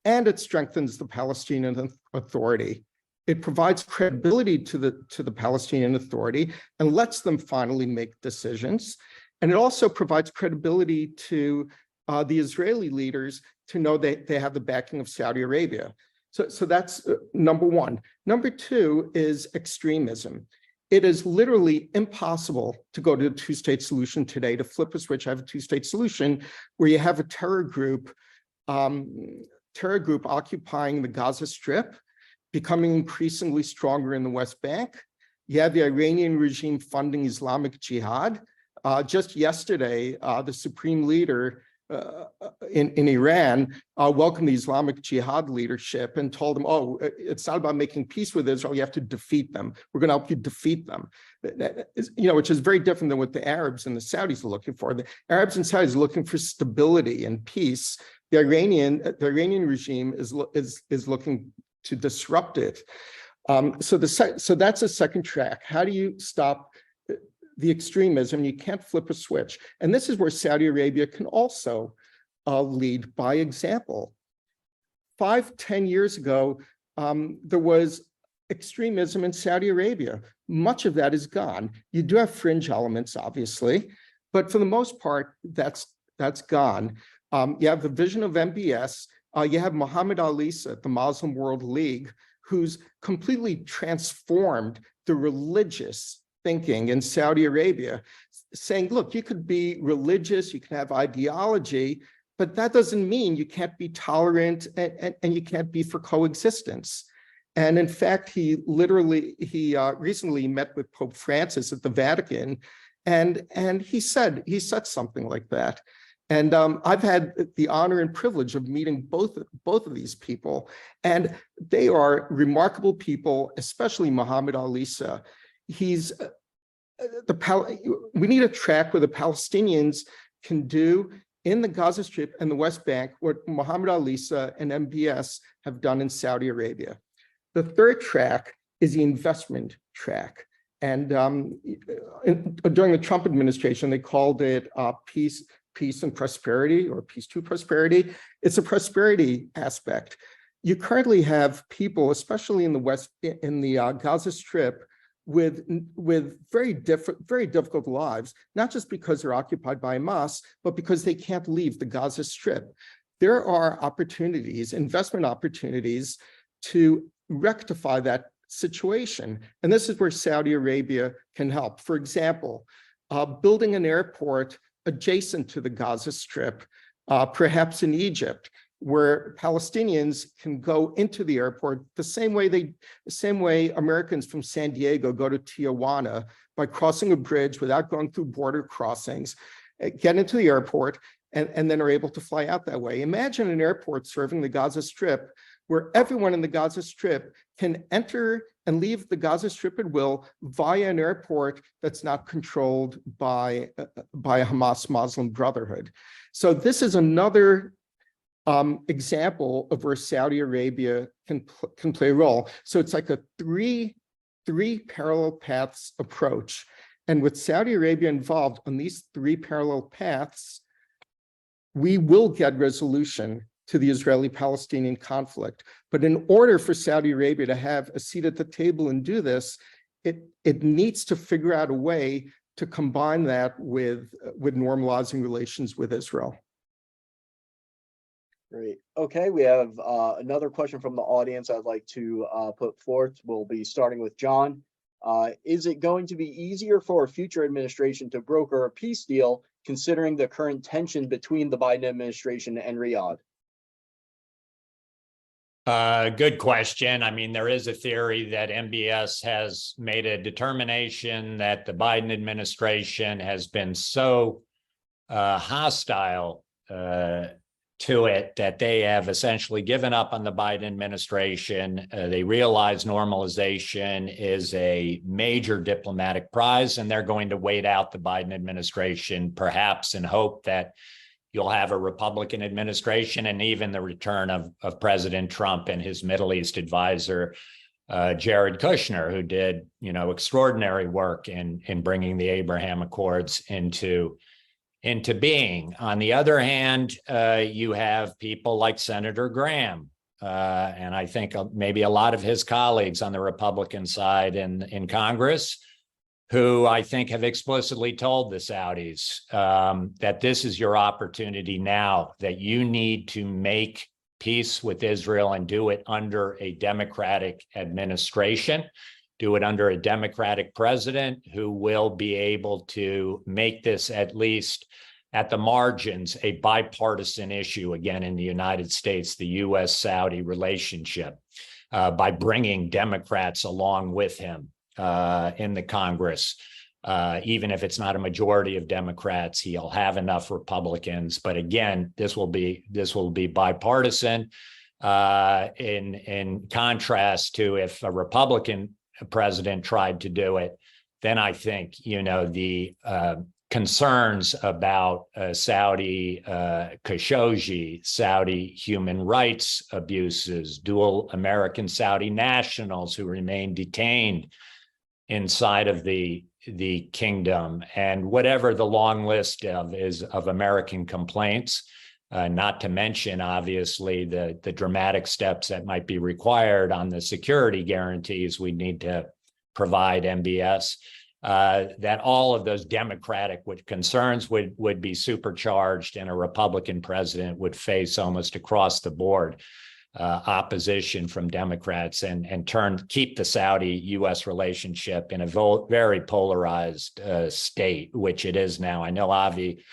and it strengthens the Palestinian Authority. It provides credibility to the Palestinian Authority and lets them finally make decisions. And it also provides credibility to the Israeli leaders to know that they have the backing of Saudi Arabia. So that's number one. Number two is extremism. It is literally impossible to go to a two-state solution today, to flip a switch, have a two-state solution where you have a terror group occupying the Gaza Strip, becoming increasingly stronger in the West Bank. You have the Iranian regime funding Islamic Jihad. Just yesterday, the supreme leader in Iran welcomed the Islamic Jihad leadership and told them, oh, it's not about making peace with Israel, you have to defeat them. We're going to help you defeat them. Which is very different than what the Arabs and the Saudis are looking for. The Arabs and Saudis are looking for stability and peace. The Iranian regime is looking to disrupt it. So that's a second track. How do you stop the extremism? You can't flip a switch. And this is where Saudi Arabia can also lead by example. 5-10 years ago, there was extremism in Saudi Arabia. Much of that is gone. You do have fringe elements, obviously, but for the most part, that's gone. You have the vision of MBS. You have Muhammad Ali at the Muslim World League, who's completely transformed the religious thinking in Saudi Arabia. saying, look, you could be religious, you can have ideology, but that doesn't mean you can't be tolerant and you can't be for coexistence. And in fact, he recently met with Pope Francis at the Vatican, and he said something like that. And I've had the honor and privilege of meeting both of these people, and they are remarkable people, especially Muhammad Ali. He's we need a track where the Palestinians can do in the Gaza Strip and the West Bank what Muhammad Ali and MBS have done in Saudi Arabia. The third track is the investment track. And during the Trump administration, they called it peace and prosperity, or peace to prosperity. It's a prosperity aspect. You currently have people, especially in the Gaza Strip, with very difficult lives, not just because they're occupied by Hamas, but because they can't leave the Gaza Strip. There are opportunities, investment opportunities, to rectify that situation. And this is where Saudi Arabia can help. For example, building an airport adjacent to the Gaza Strip, perhaps in Egypt, where Palestinians can go into the airport the same way Americans from San Diego go to Tijuana, by crossing a bridge without going through border crossings, get into the airport, and then are able to fly out that way. Imagine an airport serving the Gaza Strip, where everyone in the Gaza Strip can enter and leave the Gaza Strip at will via an airport that's not controlled by a Hamas Muslim Brotherhood. So this is another example of where Saudi Arabia can play a role. So it's like a three parallel paths approach. And with Saudi Arabia involved on these three parallel paths, we will get resolution to the Israeli-Palestinian conflict. But in order for Saudi Arabia to have a seat at the table and do this, it needs to figure out a way to combine that with normalizing relations with Israel. Great. Okay, we have another question from the audience I'd like to put forth. We'll be starting with John. Is it going to be easier for a future administration to broker a peace deal, considering the current tension between the Biden administration and Riyadh? Good question. I mean, there is a theory that MBS has made a determination that the Biden administration has been so hostile to it that they have essentially given up on the Biden administration. They realize normalization is a major diplomatic prize, and they're going to wait out the Biden administration, perhaps in hope that you'll have a Republican administration, and even the return of President Trump and his Middle East advisor, Jared Kushner, who did, extraordinary work in bringing the Abraham Accords into being. On the other hand, you have people like Senator Graham, and I think maybe a lot of his colleagues on the Republican side in Congress, who I think have explicitly told the Saudis that this is your opportunity now, that you need to make peace with Israel and do it under a democratic administration, do it under a democratic president who will be able to make this, at least at the margins, a bipartisan issue again in the United States, the U.S.-Saudi relationship, by bringing Democrats along with him in the Congress. Even if it's not a majority of Democrats, he'll have enough Republicans. But again, this will be bipartisan. In contrast to if a Republican president tried to do it, then I think the concerns about Saudi Khashoggi, Saudi human rights abuses, dual American Saudi nationals who remain detained inside of the kingdom, and whatever the long list of American complaints, not to mention, obviously, the dramatic steps that might be required on the security guarantees we need to provide MBS, that all of those democratic concerns would be supercharged, and a Republican president would face almost across the board. opposition from Democrats and keep the Saudi-U.S. relationship in a very polarized state, which it is now. I know Avi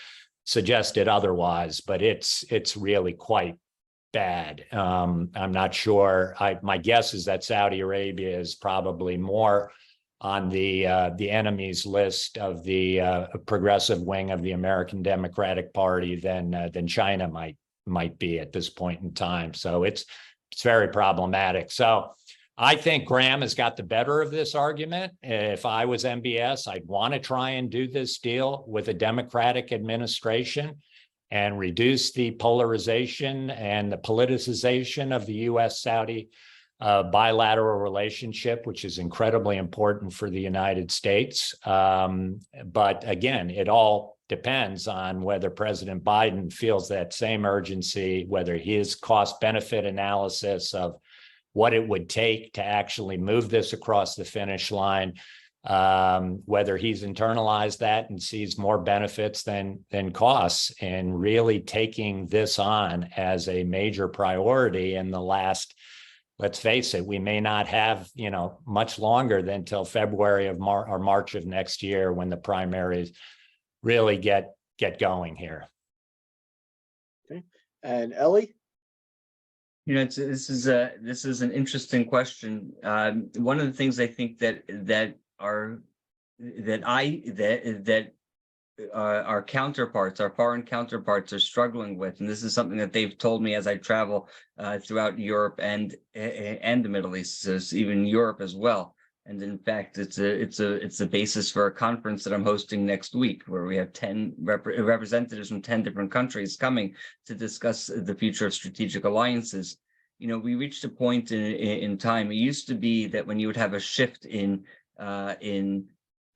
suggested otherwise, but it's really quite bad. I'm not sure. My guess is that Saudi Arabia is probably more on the enemies list of the progressive wing of the American Democratic Party than China might be at this point in time. So it's very problematic. So I think Graham has got the better of this argument. If I was MBS, I'd want to try and do this deal with a Democratic administration and reduce the polarization and the politicization of the U.S.-Saudi bilateral relationship, which is incredibly important for the United States. But again, it all depends on whether President Biden feels that same urgency, whether his cost-benefit analysis of what it would take to actually move this across the finish line, whether he's internalized that and sees more benefits than costs, and really taking this on as a major priority in the last, let's face it, we may not have, much longer than till February or March of next year when the primaries really get going here. Okay. And Eli? This is an interesting question. One of the things I think that our counterparts, our foreign counterparts, are struggling with, and this is something that they've told me as I travel throughout Europe and the Middle East, so even Europe as well. And in fact, it's a basis for a conference that I'm hosting next week, where we have 10 representatives from 10 different countries coming to discuss the future of strategic alliances. We reached a point in time. It used to be that when you would have a shift in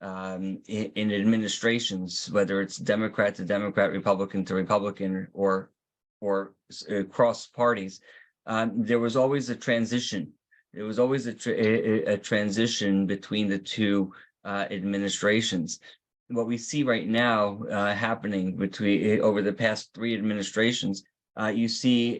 administrations, whether it's Democrat to Democrat, Republican to Republican, or cross parties, there was always a transition. There was always a transition between the two administrations. What we see right now happening over the past 3 administrations, you see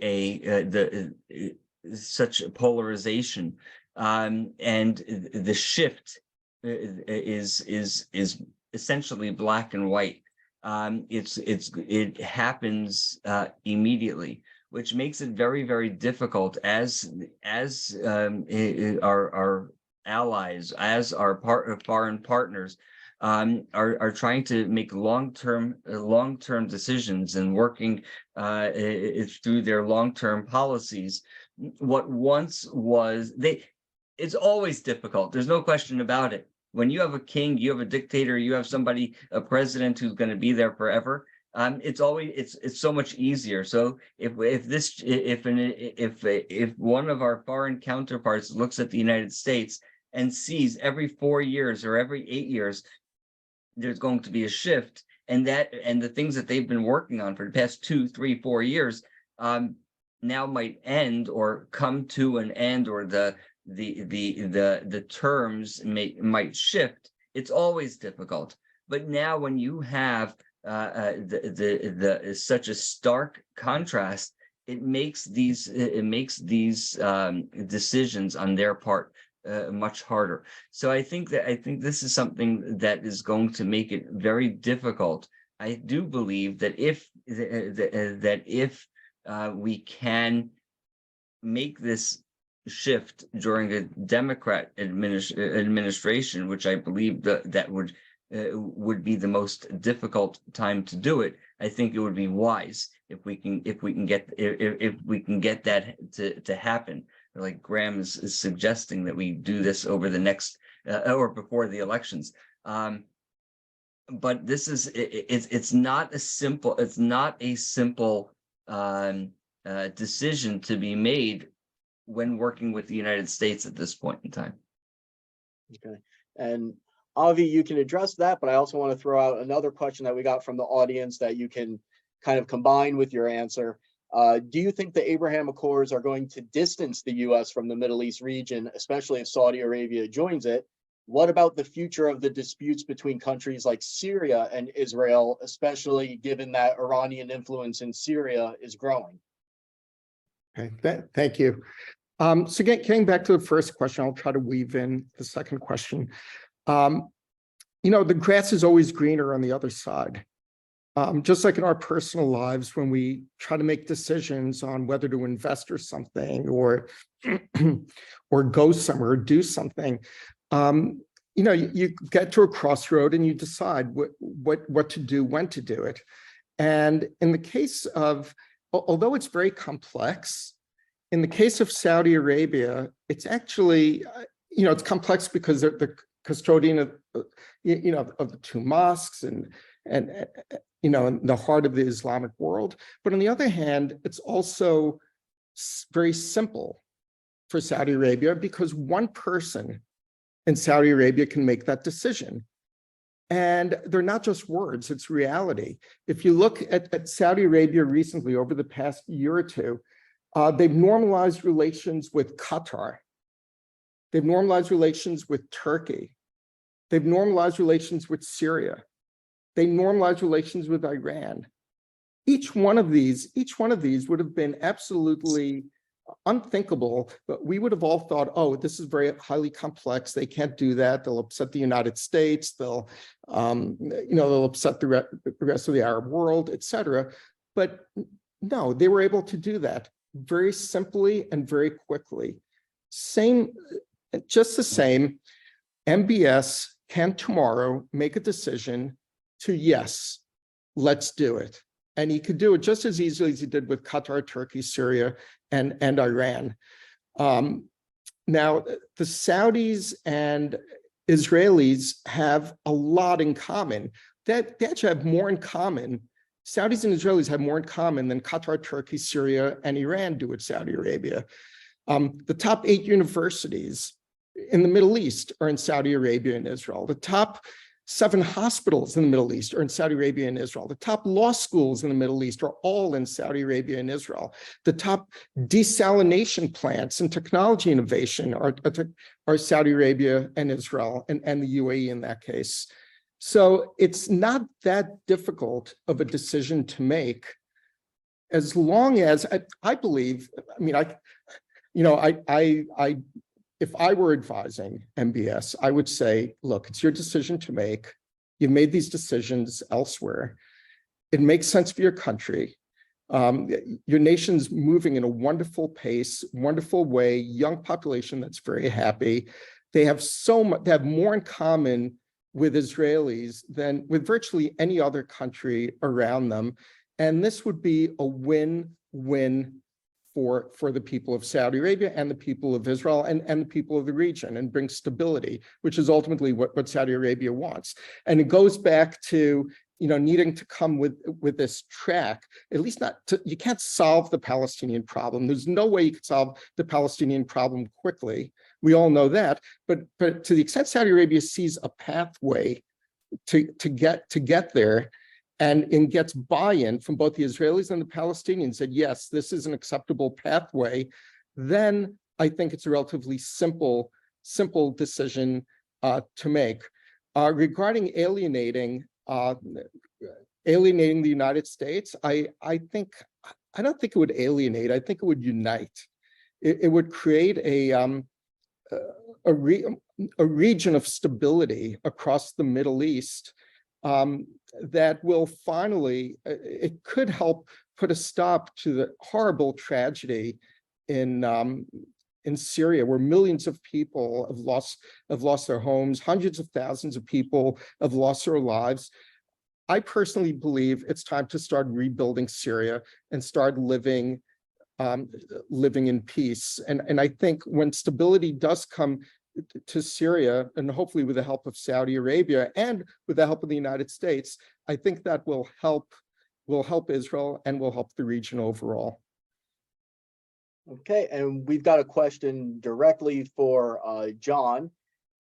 such polarization, and the shift is essentially black and white. It happens immediately, which makes it very, very difficult as our allies, as our foreign partners are trying to make long-term decisions and working through their long-term policies. What once was it's always difficult. There's no question about it. When you have a king, you have a dictator, you have a president who's going to be there forever. It's so much easier. So if one of our foreign counterparts looks at the United States and sees every 4 years or every 8 years, there's going to be a shift, and the things that they've been working on for the past 2, 3, 4 years now might end or come to an end, or the terms might shift. It's always difficult. But now when you have such a stark contrast, it makes these decisions on their part much harder. So I think this is something that is going to make it very difficult. I do believe that if we can make this shift during a Democrat administration, which I believe that would be the most difficult time to do it, I think it would be wise if we can get that to happen. Like Graham is suggesting that we do this over the next or before the elections. But this is it's not a simple decision to be made when working with the United States at this point in time. Okay. And Avi, you can address that, but I also want to throw out another question that we got from the audience that you can kind of combine with your answer. Do you think the Abraham Accords are going to distance the U.S. from the Middle East region, especially if Saudi Arabia joins it? What about the future of the disputes between countries like Syria and Israel, especially given that Iranian influence in Syria is growing? Okay, thank you. So getting back to the first question, I'll try to weave in the second question. The grass is always greener on the other side. Just like in our personal lives, when we try to make decisions on whether to invest or something, or or go somewhere, or do something, you get to a crossroad and you decide what to do, when to do it. And in the case of, although it's very complex, in the case of Saudi Arabia, it's actually, it's complex because they're the custodian of, of the two mosques and in the heart of the Islamic world. But on the other hand, it's also very simple for Saudi Arabia because one person in Saudi Arabia can make that decision. And they're not just words, it's reality. If you look at Saudi Arabia recently, over the past year or two, they've normalized relations with Qatar. They've normalized relations with Turkey. They've normalized relations with Syria. They normalized relations with Iran. Each one of these would have been absolutely unthinkable, but we would have all thought, oh, this is very highly complex. They can't do that. They'll upset the United States. They'll upset the rest of the Arab world, et cetera. But no, they were able to do that very simply and very quickly. Just the same, MBS can tomorrow make a decision to, yes, let's do it. And he could do it just as easily as he did with Qatar, Turkey, Syria, and Iran. Now, the Saudis and Israelis have a lot in common. They actually have more in common. Saudis and Israelis have more in common than Qatar, Turkey, Syria, and Iran do with Saudi Arabia. The top 8 universities in the Middle East are in Saudi Arabia and Israel. The top 7 hospitals in the Middle East are in Saudi Arabia and Israel. The top law schools in the Middle East are all in Saudi Arabia and Israel. The top desalination plants and technology innovation are Saudi Arabia and Israel and the UAE in that case. So it's not that difficult of a decision to make, as long as I believe, if I were advising MBS, I would say, look, it's your decision to make. You've made these decisions elsewhere. It makes sense for your country. Your nation's moving in a wonderful pace, wonderful way, young population that's very happy. They have so much, they have more in common with Israelis than with virtually any other country around them. And this would be a win-win for the people of Saudi Arabia and the people of Israel and the people of the region, and bring stability, which is ultimately what Saudi Arabia wants. And it goes back to needing to come with this track, at least you can't solve the Palestinian problem. There's no way you could solve the Palestinian problem quickly. We all know that, but to the extent Saudi Arabia sees a pathway to get there, and gets buy-in from both the Israelis and the Palestinians, said, yes, this is an acceptable pathway, then I think it's a relatively simple decision to make. Regarding alienating the United States, I don't think it would alienate. I think it would unite. It would create a region of stability across the Middle East that will finally, it could help put a stop to the horrible tragedy in Syria, where millions of people have lost their homes, hundreds of thousands of people have lost their lives. I personally believe it's time to start rebuilding Syria and start living in peace. And I think when stability does come to Syria, and hopefully with the help of Saudi Arabia and with the help of the United States, I think that will help Israel and will help the region overall. Okay, and we've got a question directly for John,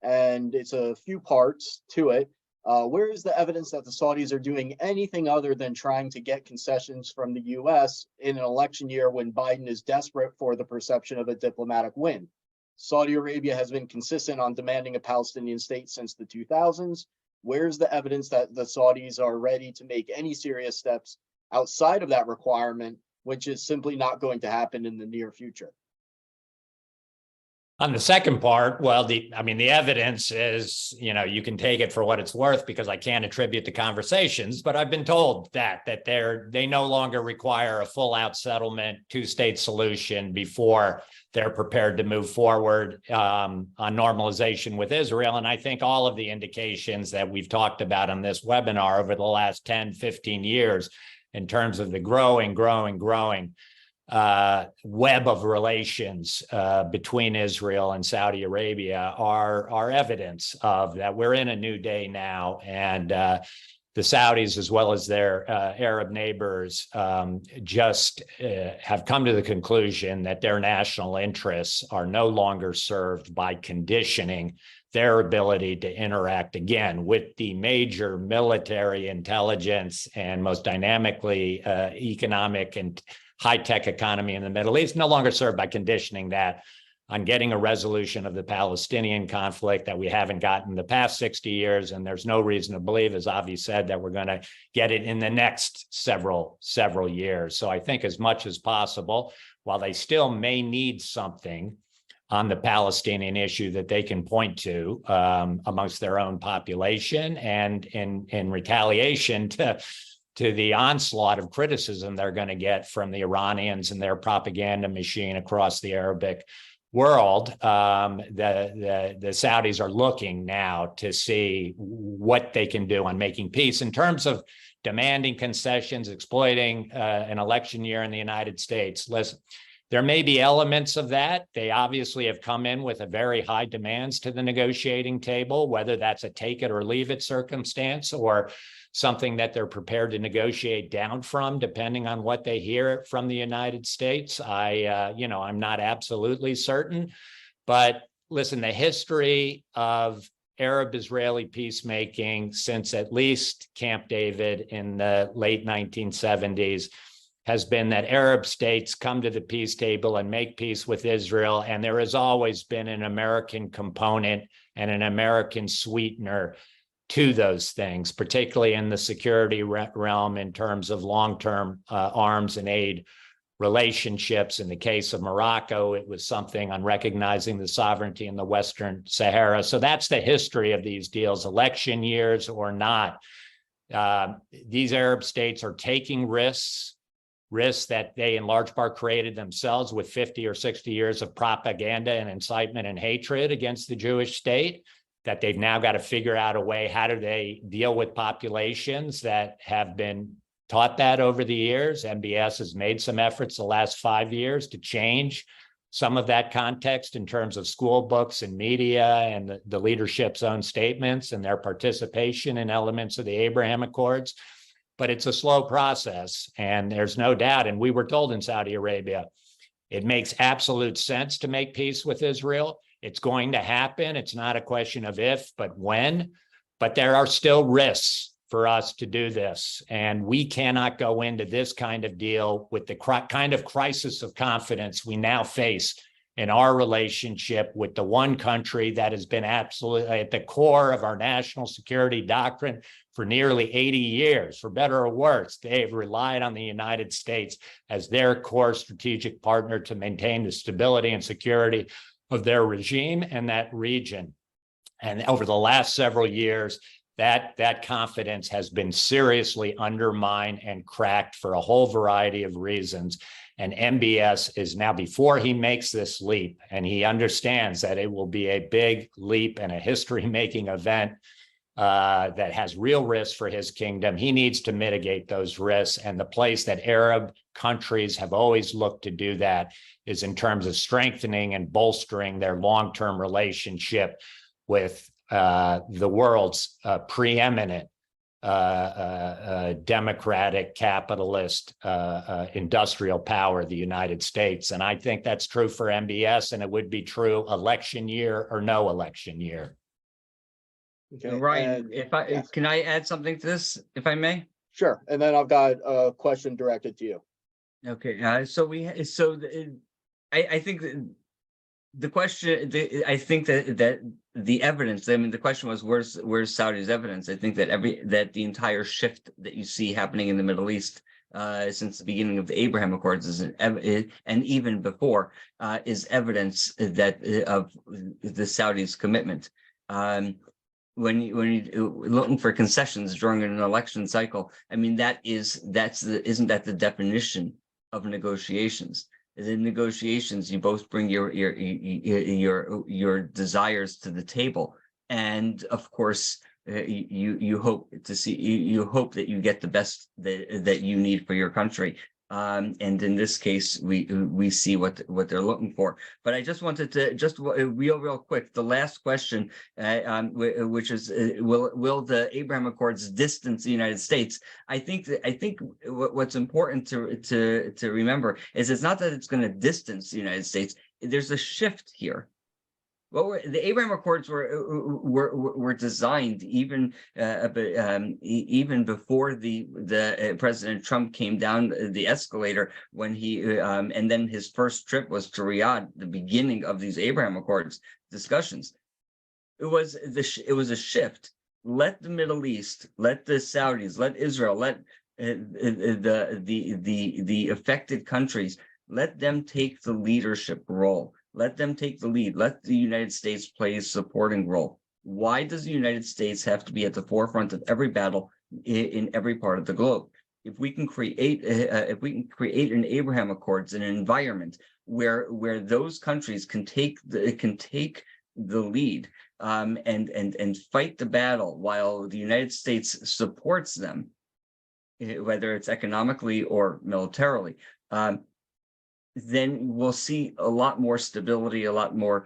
and it's a few parts to it. Where is the evidence that the Saudis are doing anything other than trying to get concessions from the US in an election year when Biden is desperate for the perception of a diplomatic win? Saudi Arabia has been consistent on demanding a Palestinian state since the 2000s. Where's the evidence that the Saudis are ready to make any serious steps outside of that requirement which is simply not going to happen in the near future. On the second part, well, the evidence is, you can take it for what it's worth because I can't attribute the conversations, but I've been told that they no longer require a full out settlement, two-state solution before they're prepared to move forward on normalization with Israel. And I think all of the indications that we've talked about on this webinar over the last 10, 15 years in terms of the growing web of relations between Israel and Saudi Arabia are evidence of that. We're in a new day now, and the Saudis, as well as their Arab neighbors, just have come to the conclusion that their national interests are no longer served by conditioning their ability to interact again with the major military intelligence and most dynamically economic and high-tech economy in the Middle East, no longer served by conditioning that on getting a resolution of the Palestinian conflict that we haven't gotten the past 60 years. And there's no reason to believe, as Avi said, that we're going to get it in the next several years. So I think as much as possible, while they still may need something on the Palestinian issue that they can point to amongst their own population, and in retaliation to the onslaught of criticism they're going to get from the Iranians and their propaganda machine across the Arabic world, the Saudis are looking now to see what they can do on making peace in terms of demanding concessions, exploiting an election year in the United States. Listen, there may be elements of that. They obviously have come in with a very high demands to the negotiating table, whether that's a take it or leave it circumstance or something that they're prepared to negotiate down from, depending on what they hear from the United States. I'm not absolutely certain, but listen, the history of Arab-Israeli peacemaking since at least Camp David in the late 1970s has been that Arab states come to the peace table and make peace with Israel, and there has always been an American component and an American sweetener to those things, particularly in the security realm in terms of long-term arms and aid relationships. In the case of Morocco, it was something on recognizing the sovereignty in the Western Sahara. So that's the history of these deals, election years or not. These Arab states are taking risks that they in large part created themselves with 50 or 60 years of propaganda and incitement and hatred against the Jewish state, that they've now got to figure out a way, how do they deal with populations that have been taught that over the years. MBS has made some efforts the last 5 years to change some of that context in terms of school books and media and the leadership's own statements and their participation in elements of the Abraham Accords. But it's a slow process, and there's no doubt, and we were told in Saudi Arabia, it makes absolute sense to make peace with Israel. It's going to happen. It's not a question of if, but when. But there are still risks for us to do this. And we cannot go into this kind of deal with the kind of crisis of confidence we now face in our relationship with the one country that has been absolutely at the core of our national security doctrine for nearly 80 years, for better or worse. They've relied on the United States as their core strategic partner to maintain the stability and security of their regime and that region. And over the last several years, that confidence has been seriously undermined and cracked for a whole variety of reasons. And MBS is now, before he makes this leap, and he understands that it will be a big leap and a history-making event that has real risks for his kingdom, he needs to mitigate those risks. And the place that Arab countries have always looked to do that is in terms of strengthening and bolstering their long-term relationship with the world's preeminent democratic, capitalist, industrial power, the United States. And I think that's true for MBS, and it would be true election year or no election year. Okay. Ryan, and can I add something to this, if I may? Sure. And then I've got a question directed to you. Okay, I think that the question, I think that the evidence, I mean, the question was, where's Saudi's evidence? I think that the entire shift that you see happening in the Middle East since the beginning of the Abraham Accords, and even before, is evidence that of the Saudis' commitment. When you looking for concessions during an election cycle, I mean, isn't that the definition of negotiations? In negotiations, you both bring your desires to the table, and of course, you hope that you get the best that you need for your country. And in this case, we see what they're looking for. But I just wanted to real quick, the last question, which is, will the Abraham Accords distance the United States? I think what's important to remember is it's not that it's going to distance the United States. There's a shift here. Well, the Abraham Accords were designed even before the President Trump came down the escalator when he and then his first trip was to Riyadh, the beginning of these Abraham Accords discussions. It was a shift. Let the Middle East, let the Saudis, let Israel, let the affected countries, let them take the leadership role. Let them take the lead. Let the United States play a supporting role. Why does the United States have to be at the forefront of every battle in every part of the globe? If we can create an Abraham Accords, an environment where those countries can take the lead and fight the battle while the United States supports them, whether it's economically or militarily, then we'll see a lot more stability, a lot more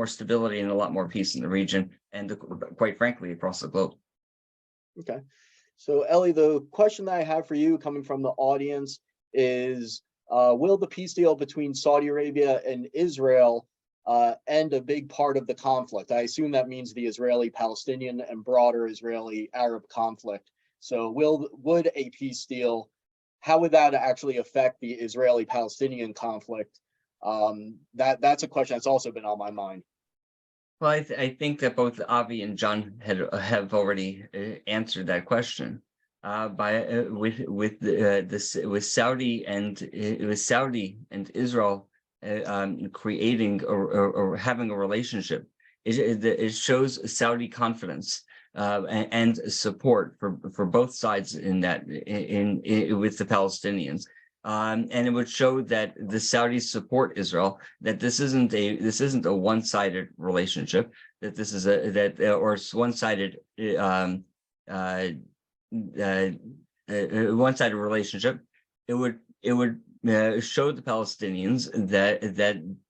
stability, and a lot more peace in the region, and quite frankly, across the globe. Okay. So Eli, the question that I have for you coming from the audience is, will the peace deal between Saudi Arabia and Israel end a big part of the conflict? I assume that means the Israeli-Palestinian and broader Israeli-Arab conflict. So would a peace deal, how would that actually affect the Israeli-Palestinian conflict? That's a question that's also been on my mind. Well, I think that both Avi and John have already answered that question with Saudi and Israel creating or having a relationship. It shows Saudi confidence and support for both sides in that with the Palestinians. And it would show that the Saudis support Israel, that this isn't a one-sided relationship, that this is or one-sided one-sided relationship. It would show the Palestinians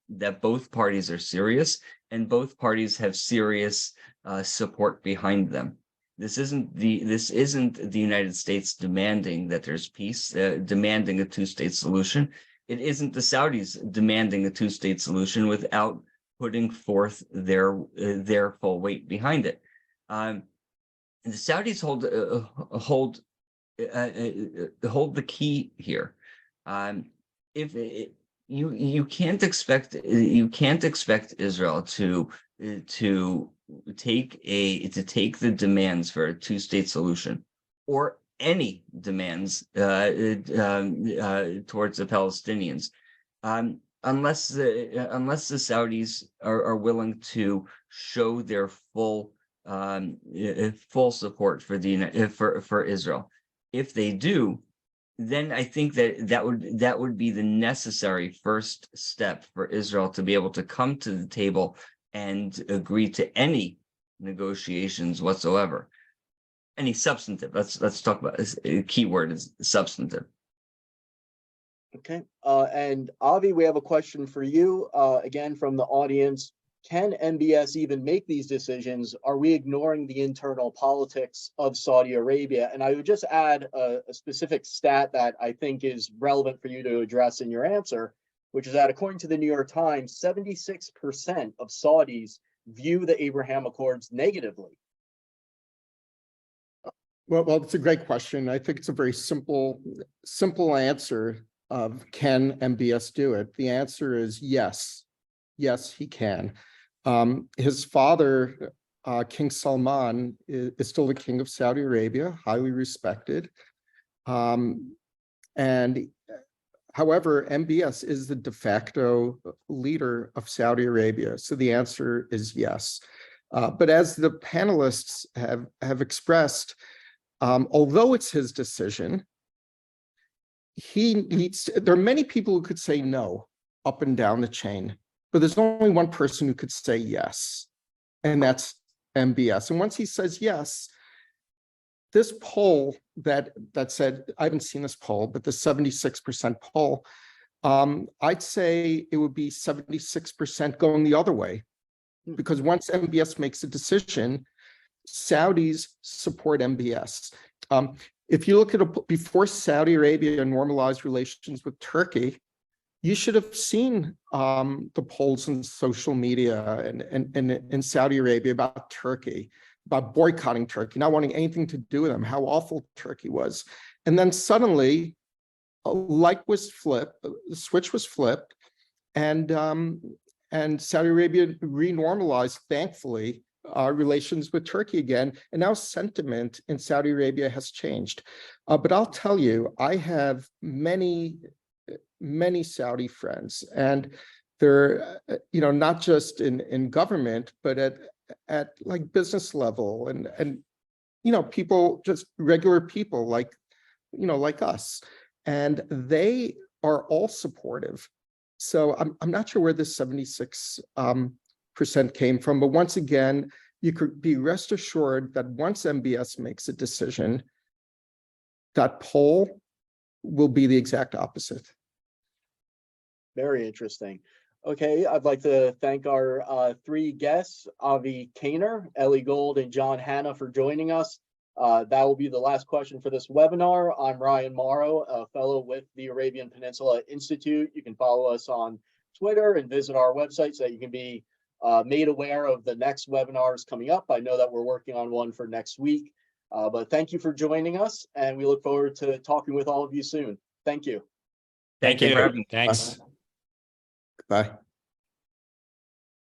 that both parties are serious and both parties have serious support behind them. This isn't the United States demanding that there's peace, demanding a two-state solution. It isn't the Saudis demanding a two-state solution without putting forth their full weight behind it. The Saudis hold the key here. If you can't expect Israel to take the demands for a two-state solution or any demands towards the Palestinians unless the Saudis are willing to show their full support for Israel. If they do, then I think that would be the necessary first step for Israel to be able to come to the table and agree to any negotiations whatsoever, any substantive. Let's talk about this. A key word is substantive. Okay, and Avi, we have a question for you again from the audience. Can MBS even make these decisions? Are we ignoring the internal politics of Saudi Arabia? And I would just add a specific stat that I think is relevant for you to address in your answer, which is that according to the New York Times, 76% of Saudis view the Abraham Accords negatively. Well, it's a great question. I think it's a very simple answer of can MBS do it? The answer is yes. Yes, he can. His father, King Salman, is still the king of Saudi Arabia, highly respected. And however, MBS is the de facto leader of Saudi Arabia. So the answer is yes. But as the panelists have expressed, although it's his decision, there are many people who could say no up and down the chain, but there's only one person who could say yes, and that's MBS. And once he says yes, this poll that said, I haven't seen this poll, but the 76% poll, I'd say it would be 76% going the other way, because once MBS makes a decision, Saudis support MBS. If you look at before Saudi Arabia normalized relations with Turkey, you should have seen the polls in social media and in Saudi Arabia about Turkey, about boycotting Turkey, not wanting anything to do with them, how awful Turkey was. And then suddenly a light was flipped, the switch was flipped, and Saudi Arabia renormalized, thankfully, relations with Turkey again. And now sentiment in Saudi Arabia has changed. But I'll tell you, I have many Saudi friends, and they're, not just in government, but at like business level and people, just regular people like us, and they are all supportive. So I'm not sure where this 76% came from, but once again, you could be rest assured that once MBS makes a decision, that poll will be the exact opposite. Very interesting. Okay, I'd like to thank our three guests, Avi Kaner, Eli Gold, and John Hanna, for joining us. That will be the last question for this webinar. I'm Ryan Morrow, a fellow with the Arabian Peninsula Institute. You can follow us on Twitter and visit our website so that you can be made aware of the next webinars coming up. I know that we're working on one for next week, but thank you for joining us, and we look forward to talking with all of you soon. Thank you. Thank you for you. having us. Thanks. Bye.